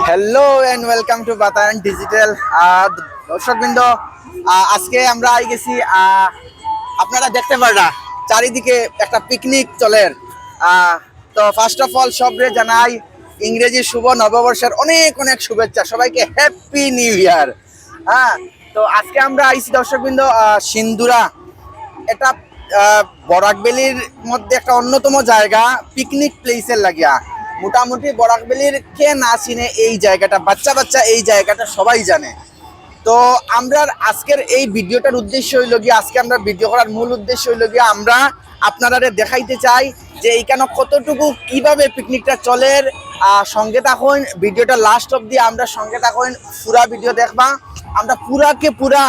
Hello and welcome to Batayan digital. দর্শকবৃন্দ, আজকে আমরা আই গেছি, আপনারা দেখতে পারা চারিদিকে একটা পিকনিক চলের। তো ফার্স্ট অফ অল সবরে জানাই ইংরেজি শুভ নববর্ষের অনেক অনেক শুভেচ্ছা, সবাইকে হ্যাপি নিউ ইয়ার। তো আজকে আমরা আইছি দর্শকবৃন্দ সিন্দুরা, এটা বরাকবেলির মধ্যে একটা অন্যতম জায়গা পিকনিক প্লেসের লাগিয়া। মোটামুটি বরাকবেলির কে না চিনে এই জায়গাটা, বাচ্চা বাচ্চা এই জায়গাটা সবাই জানে। তো আমরা আজকের এই ভিডিওটার উদ্দেশ্য হইল গিয়ে, আজকে আমরা ভিডিও করার মূল উদ্দেশ্য হইল গিয়ে আমরা আপনারা দেখাইতে চাই যে এইখানে কতটুকু কিভাবে পিকনিকটা চলে। সঙ্গে থাকুন, ভিডিওটা লাস্ট অবধি আমরা সঙ্গে থাকুন, পুরা ভিডিও দেখবা। আমরা পুরাকে পুরা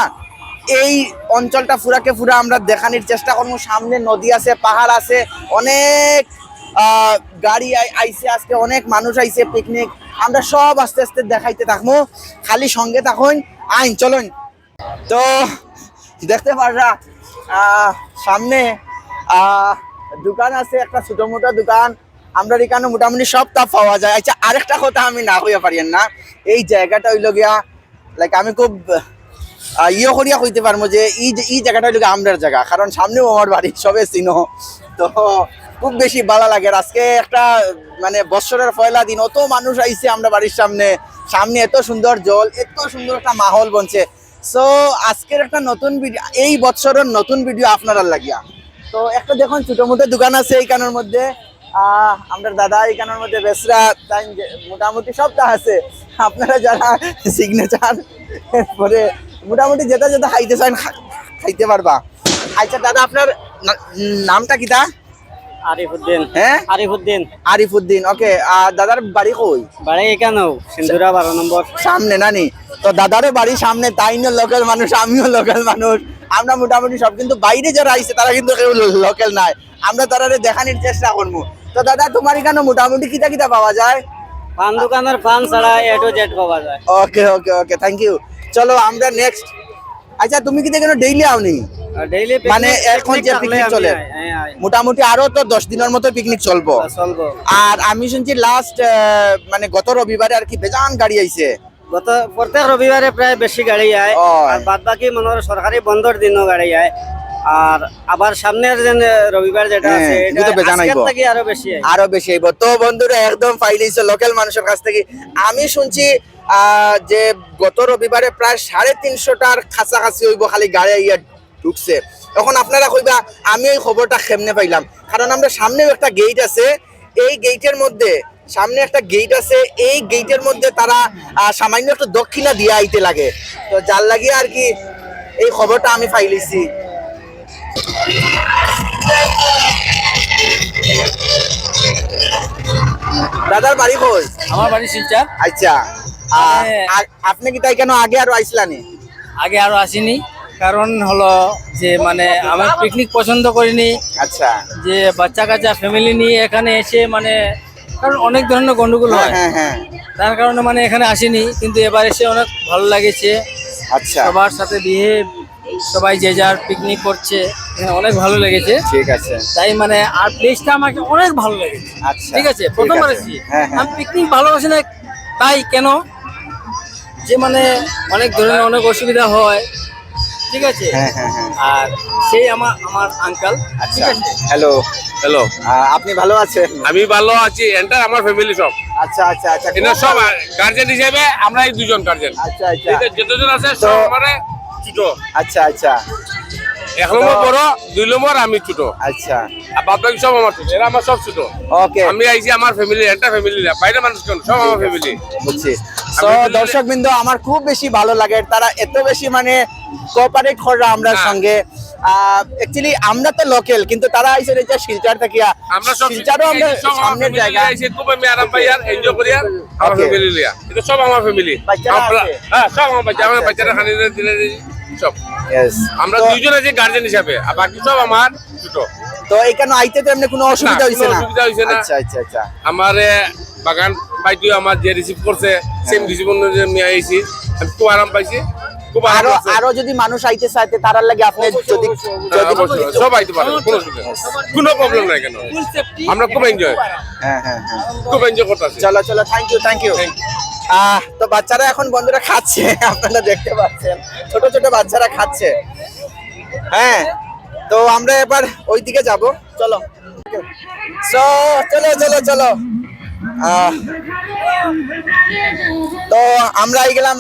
এই অঞ্চলটা পুরাকে পুরা আমরা দেখানোর চেষ্টা করবো। সামনে নদী আছে, পাহাড় আছে, অনেক গাড়ি আইছে, আজকে অনেক মানুষ আইছে পিকনিক। আমরা সব আস্তে আস্তে দেখাইতে থাকবো, খালি সঙ্গে থাকুন। আইন চলুন। তো দেখতে পাররা সামনে দোকান আছে, একটা ছোট মোটো দোকান। আমরা এখানে মোটামুটি সব তাপ পাওয়া যায়। আচ্ছা, আরেকটা কথা আমি না কইয়া পারিয়েন না, এই জায়গাটা হইল গিয়া লাইক আমি খুব ইয়ে করিয়া কইতে পারবো যে এই জায়গাটা হইল গিয়া আমরার জায়গা, কারণ সামনেও আমার বাড়ি, সবে চিনো। তো খুব বেশি ভালো লাগে। আজকে একটা মানে বছরের পয়লা দিন, অত মানুষ আইছে আমরা বাড়ির সামনে, এত সুন্দর জল, এত সুন্দর একটা মাহল বনছে। সো আজকের একটা নতুন ভিডিও, এই বছরের নতুন ভিডিও আপনারা লাগিয়া। তো একটা দেখুন ছোট মোটো দোকান আছে এইখানের মধ্যে। আমরা দাদা এইখানের মধ্যে বেসরা তাই মোটামুটি সবটা আছে। আপনারা যারা সিগনেচার পরে মোটামুটি যেটা যেটা খাইতে চান খাইতে পারবা। আচ্ছা দাদা, আপনার নামটা কিটা? আরিফউদ্দিন। হ্যাঁ, আরিফউদ্দিন। ওকে, দাদার বাড়ি কই? বাড়ি এখানেও সিন্দুরা 12 নম্বর সামনে নানি। তো দাদারও বাড়ি সামনে, তাইও লোকাল মানুষ, আমিও লোকাল মানুষ। আমরা মোটামুটি সব, কিন্তু বাইরে যারা আইছে তারা কিন্তু কেউ লোকাল নাই। আমরা তারা দেখানোর চেষ্টা করবো। তো দাদা, তোমার এখানে মোটামুটি কিটা কিটা পাওয়া যায়? পান দোকানের পান ছাড়া এ টু জেড পাওয়া যায়। ওকে ওকে ওকে, থ্যাংক ইউ। চলো আমরা নেক্সট। আচ্ছা, তুমি কি এখানে ডেইলি আওনি? ডেইলি মানে এখন যে পিকনিক চলে মোটামুটি আরো তো 10 দিনের মতো পিকনিক চলবো। আর আমি শুনছি লাস্ট মানে গত রবিবারে আর কি বেজান গাড়ি আইছে। প্রত্যেক রবিবারে প্রায় বেশি গাড়ি আয়, আর বাদ বাকি মনে হয় সরকারি বন্ধর দিনও গাড়ি আয়। আর আবার সামনের যে রবিবার যেটা আছে এটা আজকের থেকে আরো বেশি আইব। তো বন্ধুরা একদম ফাইলিছে লোকাল মানুষের কাছ থেকে। আমি শুনছি যে গত রবিবারে প্রায় 350টার কাছাকাছি হইব খালি গাড়ি আইয়া ঢুকছে। তখন আপনারা কইবা আমি ওই খবরটা কেমনে পাইলাম, কারণ আমরা সামনেও একটা গেট আছে, এই গেটের মধ্যে সামনে একটা গেট আছে, এই গেটের মধ্যে তারা সামান্য একটা দক্ষিণা দিয়ে আইতে লাগে। তো যার লাগিয়ে আর কি এই খবরটা আমি পাইলিছি। দাদার বাড়ি কই? আমার বাড়ি শিলচর। আচ্ছা, আপনি কি তাই কেন আগে আরো আইসলানি? আগে আরো আসিনি, কারণ হলো যে মানে আমার পিকনিক পছন্দ করিনি। আচ্ছা, যে বাচ্চা কাচ্চা ফ্যামিলি নিয়ে এখানে এসে মানে কারণ অনেক ধরনের গন্ডগোল হয়, তার কারণে মানে এখানে আসিনি। কিন্তু এবার এসে অনেক ভালো লাগেছে। আচ্ছা, সবার সাথে বিয়ে, সবাই যে যার পিকনিক করছে, অনেক ভালো লেগেছে। ঠিক আছে, তাই মানে আর প্লেসটা আমাকে অনেক ভালো লেগেছে। আচ্ছা, ঠিক আছে, প্রথমবার এসেছি। আমি পিকনিক ভালোবাসি না তাই কেন যে মানে অনেক ধরনের অনেক অসুবিধা হয়। ঠিক আছে, আর সেই আমার আঙ্কেল। আচ্ছা, হ্যালো হ্যালো, আপনি ভালো আছেন? আমি ভালো আছি, এন্টার আমার ফ্যামিলি সব। আচ্ছা আচ্ছা আচ্ছা, এটা সব গার্জেন হিসেবে আমরা এই দুজন গার্জেন। আচ্ছা আচ্ছা, যতজন আছে সব আমারে ছোট। আচ্ছা আচ্ছা, 1 নম্বর বড়, 2 নম্বর আমি ছোট। আচ্ছা, আর বাদ বাকি সব আমার ছোট, এরা আমার সব ছোট। ওকে, আমি আইছি আমার ফ্যামিলি, এন্টার ফ্যামিলি না, বাইরে মানুষ কেন, সব আমার ফ্যামিলি। বুঝছি। তো দর্শকবৃন্দ, আমার খুব বেশি ভালো লাগে, তারা এত বেশি মানে কোঅপারেট করে আমরা সঙ্গে। অ্যাকচুয়ালি আমরা তো লোকাল, কিন্তু তারা আইছে যে শিলচর থেকে। আমরা সব শিলচরও আমরা সামনের জায়গা আইছি, খুব আমি আরাম পাই আর এনজয় করি আর আমার ফ্যামিলি লিয়া। এটা সব আমার ফ্যামিলি। বাচ্চারা আছে? হ্যাঁ, সব আমার বাচ্চা, আমার বাচ্চারা খানি দিলে সব। यस, আমরা দুইজন আছি গার্জেন হিসাবে, আর বাকি সব আমার ছোট। তো এখানে আইতে তো এমনি কোনো অসুবিধা হইছে না? অসুবিধা হইছে না। আচ্ছা আচ্ছা আচ্ছা, আমার বাগান পাইতো, আমার যে রিসিভ করছে সেম রিসিভ আমি আইছি, আমি খুব আরাম পাইছি, খুব আরো আরো যদি মানুষ আইতে চাইতে তারার লাগে আপনি যদি সব আইতে পারে, কোনো অসুবিধা কোনো প্রবলেম নাই। কেন আমরা খুব এনজয়, হ্যাঁ হ্যাঁ হ্যাঁ, খুব এনজয় করতেছি। চলো চলো, থ্যাংক ইউ থ্যাংক ইউ। তো বাচ্চারা এখন বন্ধুরা খাচ্ছে, আপনারা দেখতে পাচ্ছেন ছোট ছোট বাচ্চারা খাচ্ছে। হ্যাঁ, তো আমরা এবার ওই দিকে যাব, চলো। সো চলো চলো চলো। তো আমরা গেলাম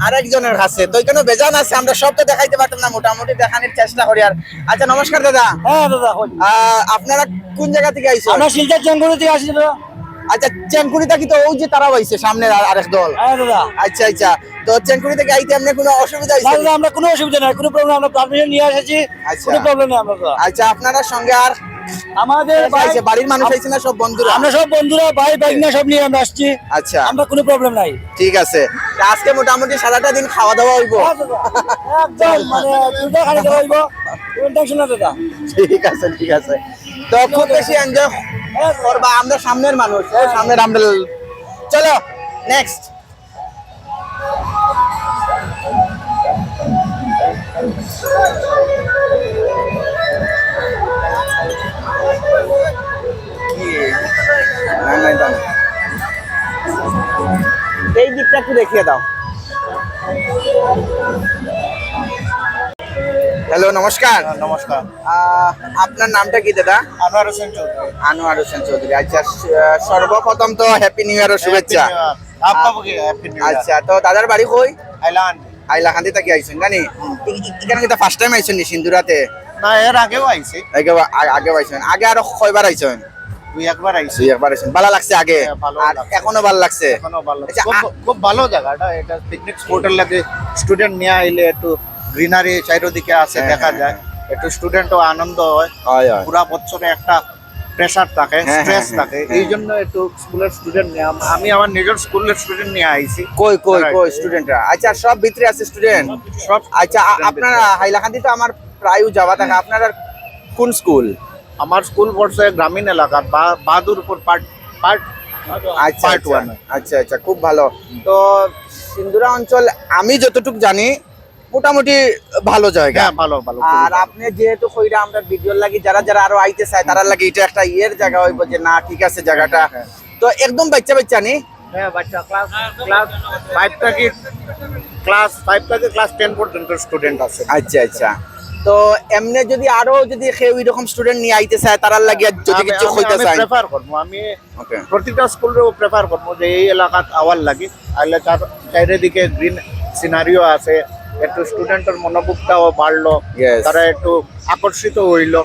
আরেকজনের কাছে, তো এখানে বেজান আছে, আমরা সব তো দেখাইতে পারতাম না, মোটামুটি দেখানোর চেষ্টা করি। আর আচ্ছা, নমস্কার দাদা। হ্যাঁ দাদা, আপনারা কোন জায়গা থেকে আইছেন? আমরা শিলচর চেঙ্গুড়ি থেকে আসছি দাদা। আচ্ছা, চেঙ্কুড়িটা কি তো ওই যে তারা পাইছে সামনে আরেক দল? হ্যাঁ দাদা। আচ্ছা আচ্ছা, তো চেঙ্কুড়ি থেকে আইতে আপনার কোনো অসুবিধা না হয়েছে? দাদা, আমরা কোনো অসুবিধা নাই, কোনো প্রবলেম, আমরা পারমিশন নিয়ে এসেছি, আচ্ছা। কোনো প্রবলেম নেই আমরা দাদা। আচ্ছা, আপনারা সঙ্গে আর আমাদের আইছে বাড়ির মানুষ আইছে না, সব বন্ধুরা? আমরা সব বন্ধুরা ভাই বাইকনা সব নিয়ে আমরা আসছি, আচ্ছা, আমরা কোনো প্রবলেম নাই। ঠিক আছে। তা আজকে মোটামুটি সারাটা দিন খাওয়া দাওয়া হইব? হ্যাঁ দাদা, একদম মানে দুটো খালি দেওয়া হইব, কোনো টেনশন না দাদা। ঠিক আছে ঠিক আছে। তো খুব বেশি এনজয় করবা, আমরা সামনের মানুষ, এই সামনের আমরা। চলো নেক্সট। এই দিকটা একটু দেখিয়ে দাও। হ্যালো, নমস্কার। নমস্কার, আপনার নামটা কি দাদা? আনোয়ার হোসেন চৌধুরী। আনোয়ার হোসেন চৌধুরী। আচ্ছা, সর্বপ্রথম তো হ্যাপি নিউ ইয়ারের শুভেচ্ছা। আপনাকে হ্যাপি নিউ ইয়ার। আচ্ছা, তো দাদার বাড়ি কই? আইল্যান্ড। হাইলাকান্দি থেকে আইছেন জানি? এখানে কিন্তু ফার্স্ট টাইম আইছেন নি সিন্দুরাতে? না, এর আগেও আইছি, আগে আইছেন? আগে আরো কয়বার আইছেন? দুই একবার আইছি। দুই একবার আইছেন। ভালো লাগছে আগে? হ্যাঁ, ভালো আর লাগছে। এখনো ভালো লাগছে? এখনো ভালো আচ্ছা, খুব ভালো জায়গাটা, এটা পিকনিক স্পটের লাগে। স্টুডেন্ট নিয়ে আইলে একটু গ্রিনারি চারিদিকে আছে, হ্যাঁ, দেখা হ্যাঁ, যায়, একটু স্টুডেন্টও আনন্দ হয়। হয় হয়। পুরা বছরে একটা প্রেসার থাকে, হ্যাঁ, স্ট্রেস হ্যাঁ, থাকে, হ্যাঁ। এই জন্য একটু স্কুলের স্টুডেন্ট নিয়ে আমি আমার নিজের স্কুলের স্টুডেন্ট নিয়ে আইছি। কই কই তারা কই একটু- স্টুডেন্টরা? আচ্ছা, সব ভিতরে আছে স্টুডেন্ট? সব আচ্ছা, student আপনারা ভিতরে। হাইলাকান্দি তো আমার প্রায় যাওয়া থাকে, আপনারা কোন স্কুল? আমার স্কুল পড়ছে গ্রামীণ এলাকা, বাহাদুরপুর পার্ট আচ্ছা পার্ট আচ্ছা, 1। আচ্ছা আচ্ছা, খুব ভালো। তো সিন্দুরা অঞ্চল আমি যতটুকু জানি মোটামুটি ভালো জায়গা। হ্যাঁ, ভালো ভালো। আর আপনি যেহেতু কইরা আমরা ভিডিও লাগি, যারা যারা আরো আইতে চায় তারা লাগি এটা একটা ইয়ের জায়গা হইব যে না ঠিক আছে জায়গাটা। তো একদম বাচ্চা বাচ্চা নি? হ্যাঁ, বাচ্চা ক্লাস 5 থেকে ক্লাস 10 পর্যন্ত স্টুডেন্ট আছে। আচ্ছা আচ্ছা। তো এমনি যদি আরো যদি কেউ এরকম স্টুডেন্ট নিয়ে আইতে চায় তারার লাগি যদি কিছু কইতে আমি চায়? প্রেফার করব, আমি ওকে, প্রতিটা স্কুলেও প্রেফার করব যে এই এলাকাত আওয়ার লাগি, আইলে চারিদিকে গ্রিন সিনারিও আছে, একটু স্টুডেন্টের মনোভাবটাও বাড়লো, Yes. তারা একটু আকর্ষিত হইলো,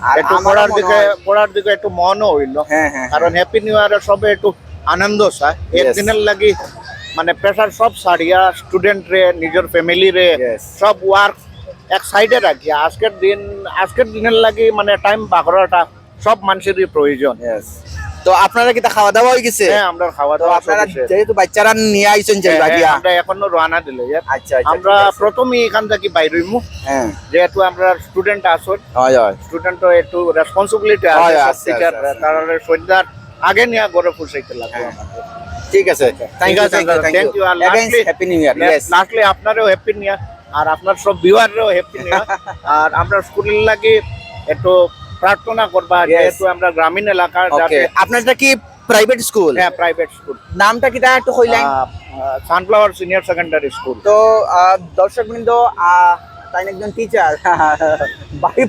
আর একটু আমারও মনে হয়- পড়ার দিকে একটু মনও হইলো। হ্যাঁ হ্যাঁ, কারণ হ্যাপি নিউ ইয়ারে সবে একটু আনন্দ চায়, একদিনের লাগি মানে প্রেশার সব ছাড়িয়া স্টুডেন্ট রে, নিজের ফ্যামিলি রে, Yes. সব ওয়ার্ক এক সাইডে রাখি আজকের দিনের লাগি মানে টাইম বাগড়াটা সব মানুষেরই প্রয়োজন। Yes. তো আপনারা কি তা খাওয়া দাওয়া হয়ে গেছে? হ্যাঁ, আমরা খাওয়া তো দাওয়া আপনারা চলছে। যেহেতু বাচ্চারা নিয়ে আইছেন যে হ্যাঁ, বাগিয়া, আমরা এখনো রানা দিলে আচ্ছা আচ্ছা, আমরা ঠিক আছে। প্রথমেই এখান থেকে বাইরে হইমু, হ্যাঁ, যেহেতু আমরা স্টুডেন্ট আসুন, হয় হয়, স্টুডেন্টও একটু রেসপন্সিবিলিটি আছে, হয়, সব আছে, টিচার আছে, আছে। তারা সন্ধ্যার আগে নিয়ে ঘরে পৌঁছাইতে লাগবে হ্যাঁ। আমাদের। ঠিক আছে। Thank you, thank you, thank Thank you. you, আর Again, lastly- happy new year. Yes. Lastly আপনারও হ্যাপি নিউ ইয়ার, আর আপনার সব ভিউয়াররাও হ্যাপি নিউ ইয়ার। আর আমরা স্কুলের লাগি একটু প্রার্থনা করবা, Yes. যেহেতু আমরা গ্রামীণ এলাকার ওকে, যাতে আপনারটা কি প্রাইভেট স্কুল? হ্যাঁ, প্রাইভেট স্কুল, নামটা কি তা একটু কইলেন? Sunflower Senior Secondary school. তো দর্শকবৃন্দ, তাই একজন টিচার, বাই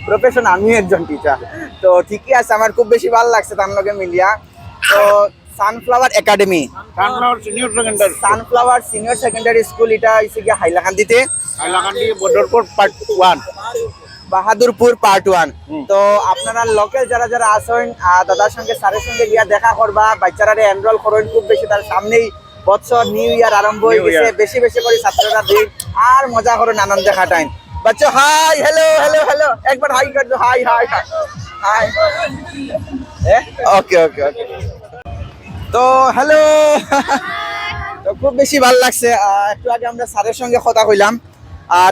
প্রফেশন আমি একজন টিচার, তো ঠিকই আছে, আমার খুব বেশি ভালো লাগছে তার লগে মিলিয়া। তো sunflower academy, sunflower Senior secondary sunflower Senior Secondary school, এটা হচ্ছে গিয়ে হাইলাকান্দিতে, হাইলাকান্দি বদরপুর পার্ট 1। বাহাদুরপুর পার্ট 1। হুম। তো আপনারা লোকাল যারা যারা আসেন, দাদার সঙ্গে স্যারের সঙ্গে গিয়া দেখা করবা, বাচ্চারা এনরোল করেন খুব বেশি, তার সামনেই বছর নিউ ইয়ার আরম্ভ হয়ে New গেছে, Year। বেশি বেশি করে ছাত্ররা দিন আর মজা করেন, আনন্দ কাটাইন। বাচ্চা হাই, হ্যালো হ্যালো হ্যালো, একবার হাই কর দো, হাই হাই হাই। ওকে ওকে ওকে। তো হ্যালো, তো খুব বেশি ভালো লাগছে। একটু আগে আমরা স্যারের সঙ্গে কথা কইলাম।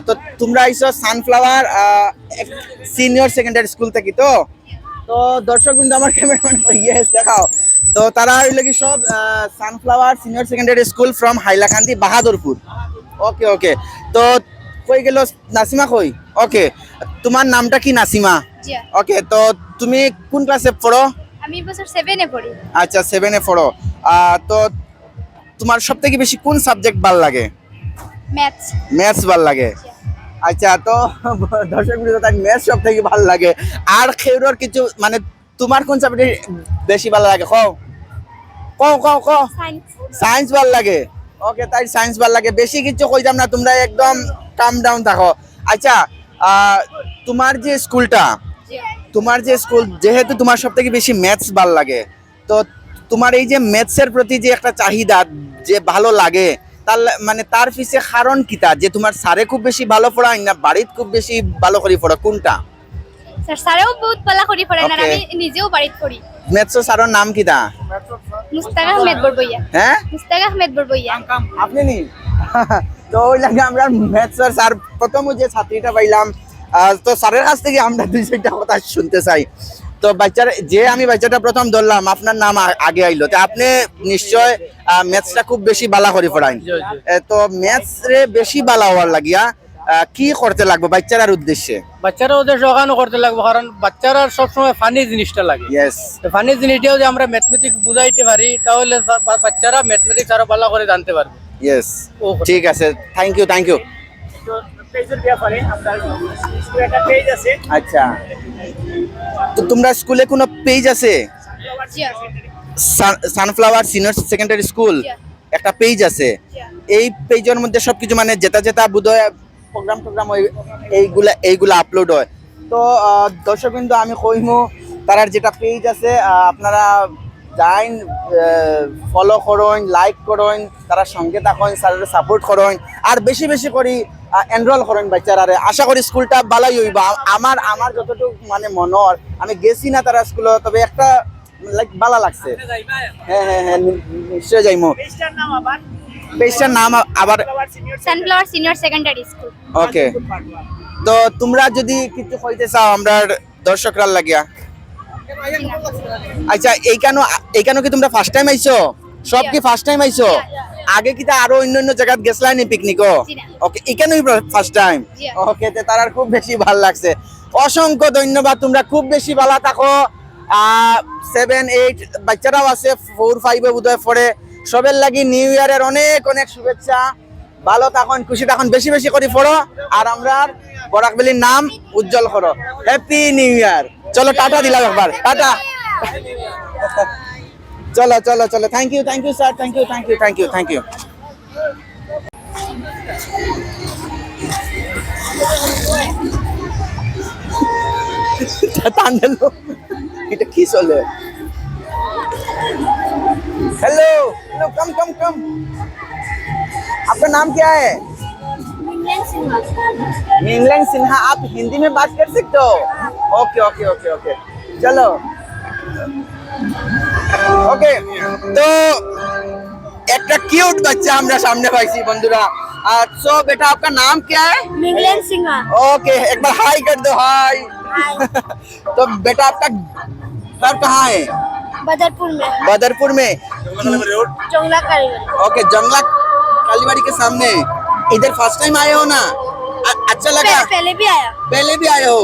তো তোমরা আইছো সানফ্লাওয়ার সিনিয়র সেকেন্ডারি স্কুল থেকে, তো তো দর্শক কিন্তু আমার ক্যামেরাম্যান ইয়েস দেখাও। তো তারা হইলো কি সব Sunflower Senior Secondary School from Hailakandi Bahadurpur. Okay okay. তো কই গেল নাসিমা, কই? ওকে, তোমার নামটা কি? নাসিমা। জি, ওকে, তো তুমি কোন ক্লাসে পড়ো? আমি বছর 7 এ পড়ি। আচ্ছা, 7 এ পড়ো। তো তোমার সবথেকে বেশি কোন সাবজেক্ট ভাল লাগে? ম্যাথস। ম্যাথস ভাল লাগে। আচ্ছা, তো দর্শক বৃন্দ, তাই ম্যাথস সব থেকে ভালো লাগে। আর খেউরর কিছু মানে তোমার কোন সাবজেক্ট বেশি ভালো লাগে? কও কও কও কও। সায়েন্স। সায়েন্স ভাল লাগে। ওকে, তাই সায়েন্স ভাল লাগে। বেশি কিছু কইতাম না, তোমরা একদম কাম ডাউন থাকো। আচ্ছা, তোমার যে স্কুলটা, তোমার যে স্কুল, যেহেতু তোমার সব থেকে বেশি ম্যাথস ভাল লাগে, তো তোমার এই যে ম্যাথসের প্রতি যে একটা চাহিদা, যে ভালো লাগে, তার মানে তার পিছে কারণ কিটা? যে তোমার স্যারে খুব বেশি ভালো পড়ায় না বাড়িত খুব বেশি ভালো করে পড়া, কোনটা? স্যার স্যারেও বহুত ভালো করে পড়ায় আর Okay. আমি নিজেও বাড়িতে পড়ি। ম্যাথসের স্যারের নাম কিটা? মুস্তাক আহমেদ বড়বইয়া। হ্যাঁ, মুস্তাক আহমেদ বড়বইয়া। আপনি নি? তো ওই লাগে আমরা ম্যাথসের স্যার প্রথম যে ছাত্রীটা পাইলাম, তো স্যারের কাছ থেকে আমরা দুই চারটা কথা শুনতে চাই। তো আমি বাচ্চাটা প্রথম ধরলাম, আপনার নাম আগে আইলো, তো আপনি নিশ্চয় ম্যাথসটা খুব বেশি বালা করে পড়াইন। তো ম্যাথস রে বেশি বালা হওয়ার লাগিয়া কি করতে লাগবে বাচ্চারার উদ্দেশ্যে? বাচ্চারা ওদের ওখানে করতে লাগবে, কারণ বাচ্চারা সবসময় ফানি জিনিসটা লাগে। ইয়েস, ফানি জিনিসটাও যদি আমরা ম্যাথমেটিক্স বুঝাইতে পারি তাহলে বাচ্চারা ম্যাথমেটিক্স আরো ভালো করে জানতে পারবে। ইয়েস, ঠিক আছে, থ্যাংক ইউ, থ্যাংক ইউ। আচ্ছা, তো তোমরা স্কুলে কোনো পেজ আছে? সানফ্লাওয়ার সিনিয়র সেকেন্ডারি স্কুল একটা পেজ আছে। এই পেজের মধ্যে সবকিছু মানে যেটা বোধহয় প্রোগ্রাম এইগুলা আপলোড হয়। তো দর্শক বিন্দু, আমি কইমু তারার যেটা পেজ আছে, আপনারা যাইন, ফলো করুন, লাইক করুন, তারা সঙ্গে থাকুন, স্যারের সাপোর্ট করুন, আর বেশি বেশি করে এনরোল করেন বাচ্চারা। আশা করি স্কুলটা ভালোই হইব। আমার যতটুকু মানে মনের, আমি গেছি না তারা স্কুলে, তবে একটা লাইক ভালো লাগছে। হ্যাঁ হ্যাঁ হ্যাঁ, নিশ্চয় যাইমু। পেজটার নাম আবার সানফ্লাওয়ার সিনিয়র সেকেন্ডারি স্কুল। ওকে। তো তোমরা যদি কিছু কইতে চাও আমরা দর্শকরা লাগিয়া? আচ্ছা, এইখানে কি তোমরা ফার্স্ট টাইম আইছো? সব কি ফার্স্ট টাইম আইছো? আগে কি তা আরো অন্য জায়গায় গেছলাই নি পিকনিকও? ওকে, এখানেই ফার্স্ট টাইম। ওকে, তে তারার খুব বেশি ভালো লাগছে। অসংখ্য ধন্যবাদ, তোমরা খুব বেশি ভালো থাকো। 7, 8 বাচ্চারাও আছে, 4, 5 এ বোধহয় পড়ে। সবের লাগি নিউ ইয়ারের অনেক অনেক শুভেচ্ছা। ভালো থাকুন, খুশি থাকুন, বেশি বেশি করে পড়ো, আর আমরা বরাকবেলির নাম উজ্জ্বল করো। Happy new year. চলো টাটা দিলাম একবার, টাটা। চলো চলো চলো, thank you sir, thank you. এটা কি চলে? Hello, come. आपका नाम क्या है? मीनलन सिन्हा। आप हिंदी में बात कर सकते हो? ओके। चलो, ओके। तो একটা কিউট বাচ্চা আমরা সামনে পাইছি বন্ধুরা। সো बेटा, आपका नाम क्या है? मिंगलन सिन्हा। ओके, एक बार हाय कर दो, हाय। तो बेटा, आपका घर कहाँ है? बदरपुर में। जंगला कालीबाड़ी। ओके, जंगला कालीबाड़ी के सामने। इधर फर्स्ट टाइम आए हो ना? अच्छा लगा? पहले भी आया हो।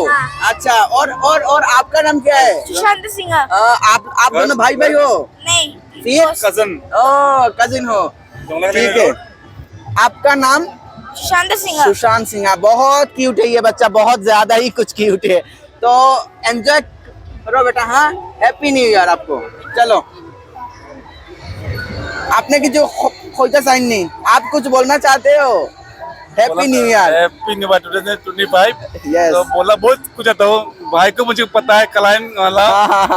अच्छा, और आपका नाम क्या है? सुशांत सिन्हा। आप दोनों भाई हो? नहीं, फिर कजिन हो। ठीक है। आपका नाम? सुशांत सिन्हा। बहुत क्यूट है ये बच्चा, बहुत ज्यादा ही कुछ क्यूट है। तो एंजॉय करो बेटा। हाँ, हैप्पी न्यू ईयर आपको। चलो, आपने की जो खोजा साइन नहीं, आप कुछ बोलना चाहते हो? Happy new year. Happy new year 2025। Yes. तो बोला बहुत कुछ आता हो भाई को, मुझे पता है क्लाइन वाला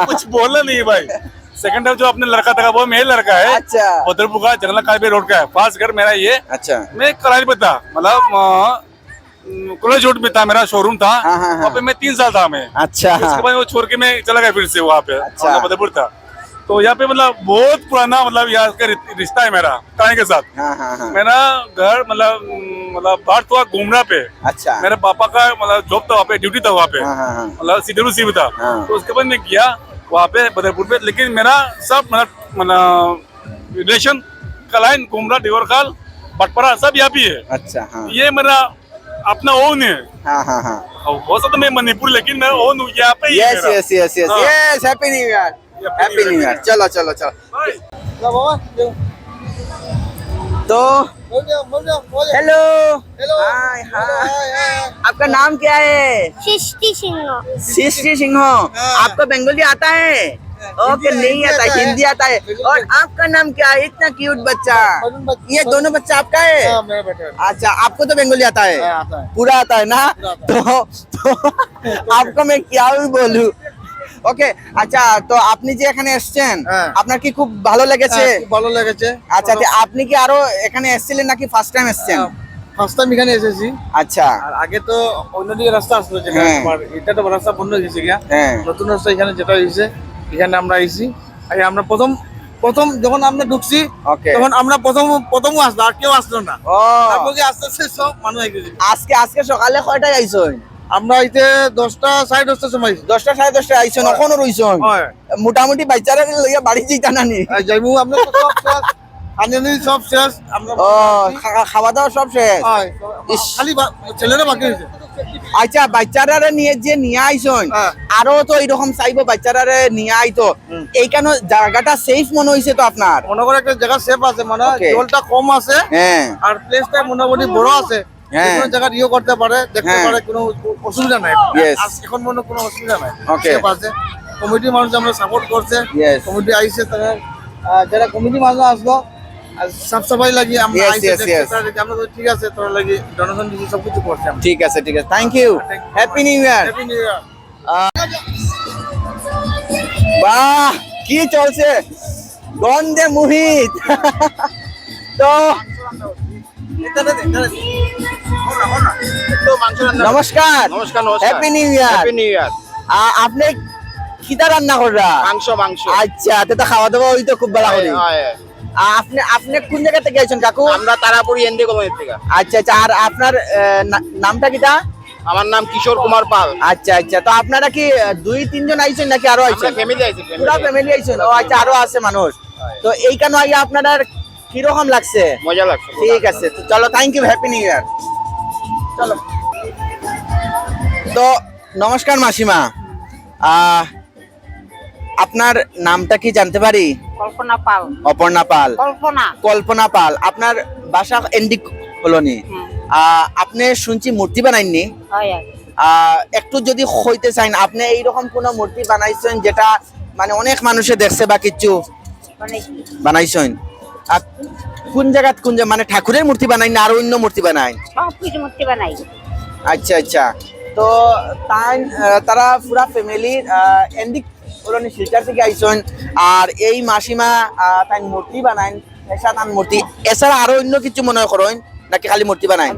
कुछ बोला नहीं भाई। सेकंड टाइम जो अपने लड़का था वो मेरा लड़का है। अच्छा। बदरपुर का जंगला कालीबाड़ी रोड का है, पास घर मेरा ये। अच्छा। मैं क्लाइन पे था, मतलब कॉलेज रोड में था, मेरा शोरूम था। हाँ। वहाँ पे मैं 3 साल था मैं। अच्छा। उसके बाद वो छोड़ के मैं चला गया फिर से वहाँ पे। अच्छा। बदरपुर था, तो यहाँ पे मतलब बहुत पुराना मतलब यहाँ का रिश्ता है मेरा क्लाइन के साथ। हाँ। मेरा घर मतलब बाहर था घूमना पे। अच्छा। मेरे पापा का मतलब जॉब था वहाँ पे, ड्यूटी था वहाँ पे, हाँ। मतलब CWC में था। हाँ। तो उसके बाद मैं गया वहाँ पे बदरपुर पे, लेकिन मेरा सब मतलब रिलेशन कलाइन, कुमरा, देवरखाल, बटपरा सब यहाँ भी है। अच्छा। हाँ। ये मेरा अपना ओन है। हाँ। हो सकता मैं मणिपुर, लेकिन मैं ओन हूँ यहाँ पे ही है मेरा। यस। हाँ। Happy new year. Happy new year. चलो। Bye. तो हेलो हाय हाय आपका नाम क्या है? सृष्टि सिंह सृष्टि सिंह आपको बंगाली आता है? ओके नहीं आता, हिंदी आता है। और आपका नाम क्या है? इतना क्यूट बच्चा, ये दोनों बच्चा आपका है? अच्छा, आपको तो बंगाली आता है? पूरा आता है ना? तो आपको मैं क्या भी बोलूं। ওকে আচ্ছা, তো আপনি যে এখানে এসেছেন আপনার কি খুব ভালো লেগেছে? ভালো লেগেছে। আচ্ছা, আপনি কি আরো এখানে এসেছিলেন নাকি ফার্স্ট টাইম এসেছেন? ফার্স্ট টাইম এখানে এসেছি। আচ্ছা, আর আগে তো অন্যদিকে রাস্তা আসলো, যেটা তোমার এটা তো রাস্তা বন্ধ হয়ে গেছে গিয়া। নতুন রাস্তা এখানে যেটা হয়েছে, এখানে আমরা আইছি। আগে আমরা প্রথম যখন আমরা ঢুকছি তখন আমরা প্রথম আসলো, আর কেউ আসলো না। তারপর কি আস্তে আস্তে সব মানুষ হয়ে গেছে। আজকে সকালে কয়টায় আইছেন? আমরা আইতে 10টা 10:30 সময় 10টা 10:30 আইছেন, এখনো রইছেন? মোটামুটি বাচ্চারা লইয়া বাড়ি যাইতা নানি? যাইবো আমরা তো সব শেষ, আনন্দি সব শেষ। আমরা খাওয়া দাওয়া সব শেষ, খালি ছেলেরা বাকি হয়েছে। আচ্ছা, বাচ্চারা নিয়ে যে নিয়ে আইছেন, আরো তো এরকম চাইবো বাচ্চারা নিয়ে আইতো, এইখানে জায়গাটা সেফ মনে হইছে তো আপনার? মনে করে একটা জায়গা সেফ আছে, মানে জলটা কম আছে আর প্লেসটা মোটামুটি বড় আছে, কোনো জায়গা ইয়ে করতে পারে, দেখতে পারে, কোনো অসুবিধা নাই। এখন মনে কোনো অসুবিধা নাই, সেফ আছে। কমিটির মানুষ আমরা সাপোর্ট করছে, কমিটি আইছে, তারা যারা কমিটি মানুষ আসলো সাফ সাফাই লাগি আমরা আমরা তো ঠিক আছে, তোরা লাগি ডোনেশন দিছি, সবকিছু করছে। ঠিক আছে, thank you, happy new year. Happy new year. বাহ, কি চলছে গন্ধে মোহিত। তো নমস্কার, হ্যাপি নিউ ইয়ার। আপনি কিটা রান্না কররা? মাংস। আচ্ছা, তো খাওয়া দাওয়া হই তো খুব ভালো করে। আপনি কোন জায়গা থেকে আইছেন কাকু? আমরা তারাপুরি এনডি কমিটি থেকে। আচ্ছা, আর আপনার নামটা কিটা? আমার নাম কিশোর কুমার পাল। আচ্ছা, তো আপনারা কি 2-3 জন আইছেন নাকি আরো আইছেন? ফ্যামিলি আইছে, পুরো ফ্যামিলি আইছেন? ও আচ্ছা, আরো আছে মানুষ। তো এইখানে আইয়া আপনাদের কি রকম লাগছে? মজা লাগছে। ঠিক আছে, তো চলো, thank you, happy new year. চলো। তো নমস্কার মাসিমা, আপনার নামটা কি জানতে পারি? কল্পনা পাল। অপর্ণা পাল। কল্পনা পাল। আপনার বাসা এনডি কলোনি। আপনি শুনছি মূর্তি বানাইনি? একটু যদি হইতে চাইন, আপনি এইরকম কোন মূর্তি বানাইছেন যেটা মানে অনেক মানুষে দেখছে বা কিছু বানাইছেন? কোন জায়গা মানে ঠাকুরের মূর্তি বানাই না আর অন্য মূর্তি বানাই? সব কিছু মূর্তি বানাই। আচ্ছা, তো তারা পুরা ফ্যামিলি এনডি কলোনি শিলচর থেকে আইছেন, আর এই মাসিমা তাই মূর্তি বানাই, মূর্তি এছাড়া আরো অন্য কিছু মনে করেন নাকি খালি মূর্তি বানাই?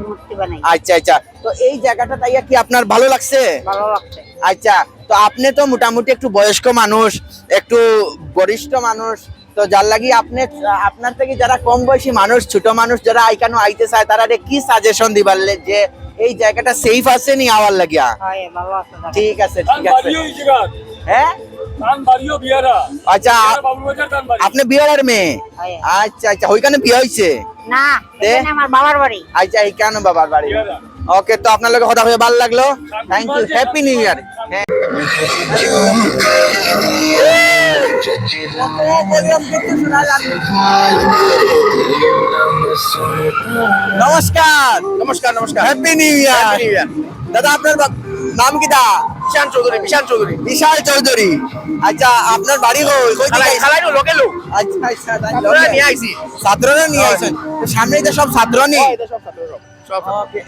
আচ্ছা, তো এই জায়গাটা তাইয়া কি আপনার ভালো লাগছে? ভালো লাগছে। আচ্ছা, তো আপনি তো মোটামুটি একটু বয়স্ক মানুষ, একটু বরিষ্ঠ মানুষ, তো যার লাগি আপনার থেকে যারা কম বয়সী মানুষ, ছোট মানুষ যারা এইখানে আইতে চায়, তারা কি সাজেশন দিবার যে এই জায়গাটা সেফ আছে নি আওয়ার লাগিয়া? ঠিক আছে। হ্যাঁ, আচ্ছা, আপনি বিহারের মেয়ে? আচ্ছা, ওইখানে বিয়ে হয়েছে না? আমার বাবার বাড়ি। আচ্ছা, এইখানে বাবার বাড়ি। ওকে, তো আপনার লোক কথা হয়ে ভালো লাগলো, thank you, happy new year. নমস্কার, হ্যাপি নিউ ইয়ার। দাদা, আপনার নাম কি? দা বিশাল চৌধুরী। আচ্ছা, আপনার বাড়ি ছাত্ররা নিয়ে আইছেন? সামনে তো সব ছাত্র নেই,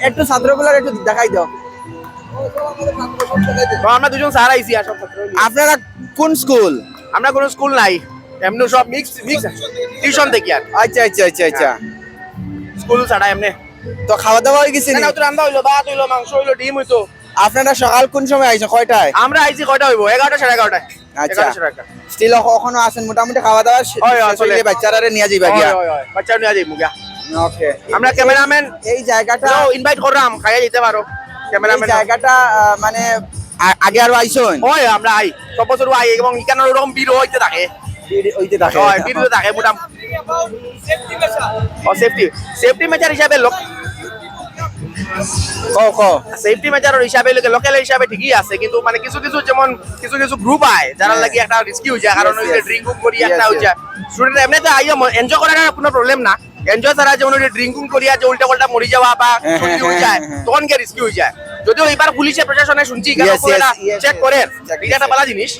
একটু ছাত্রগুলার একটু দেখাই দাও। আমরা দুজন স্যার আইছি। আর সব আপনারা কোন স্কুল? আমরা কোনো স্কুল নাই, এমনি সব মিক্স টিউশন থেকে। আর আচ্ছা, স্কুল ছাড়া এমনি। তো খাওয়া দাওয়া হয়ে গেছে? রান্না হইলো, ভাত হইলো, মাংস হইলো, ডিম হইতো। আপনারা সকাল কোন সময় আইছেন? কয়টায়? আমরা আইছি কয়টা হইবো? 11টা 11:30। আচ্ছা, স্টিল এখনো আছেন? মোটামুটি খাওয়া দাওয়া বাচ্চারা নিয়ে যাইবা গিয়া? বাচ্চা নিয়ে যাইবো গিয়া। ওকে, আমরা ক্যামেরাম্যান এই জায়গাটা ইনভাইট করলাম, খাইয়া যেতে পারো। ক্যামেরাম্যান জায়গাটা মানে আগে আরো আইছেন? আমরা আই সব বছর আই, এবং এখানে ওরকম ভিড় হইতে থাকে। ভিড় থাকে মোটামুটি। সেফটি মেজার হিসাবে সেফটি মেজার হিসাবে লোকাল হিসাবে ঠিকই আছে, কিন্তু মানে কিছু যেমন কিছু গ্রুপ আয় যারা লাগি একটা রিস্কি হয়ে যায়, কারণ ওই যে ড্রিঙ্ক করি একটা হয়ে যায়। স্টুডেন্ট এমনিতে আইও এনজয় করার কোনো প্রবলেম না, এনজয় ছাড়া যেমন ড্রিঙ্কিং করিয়া যে উল্টা পাল্টা মরি যাওয়া বা সর্দি হয়ে যায় তখন গিয়ে রিস্কি হয়ে যায়। যদিও এবার পুলিশে প্রশাসনে শুনছি চেক করে এটা একটা ভালো জিনিস,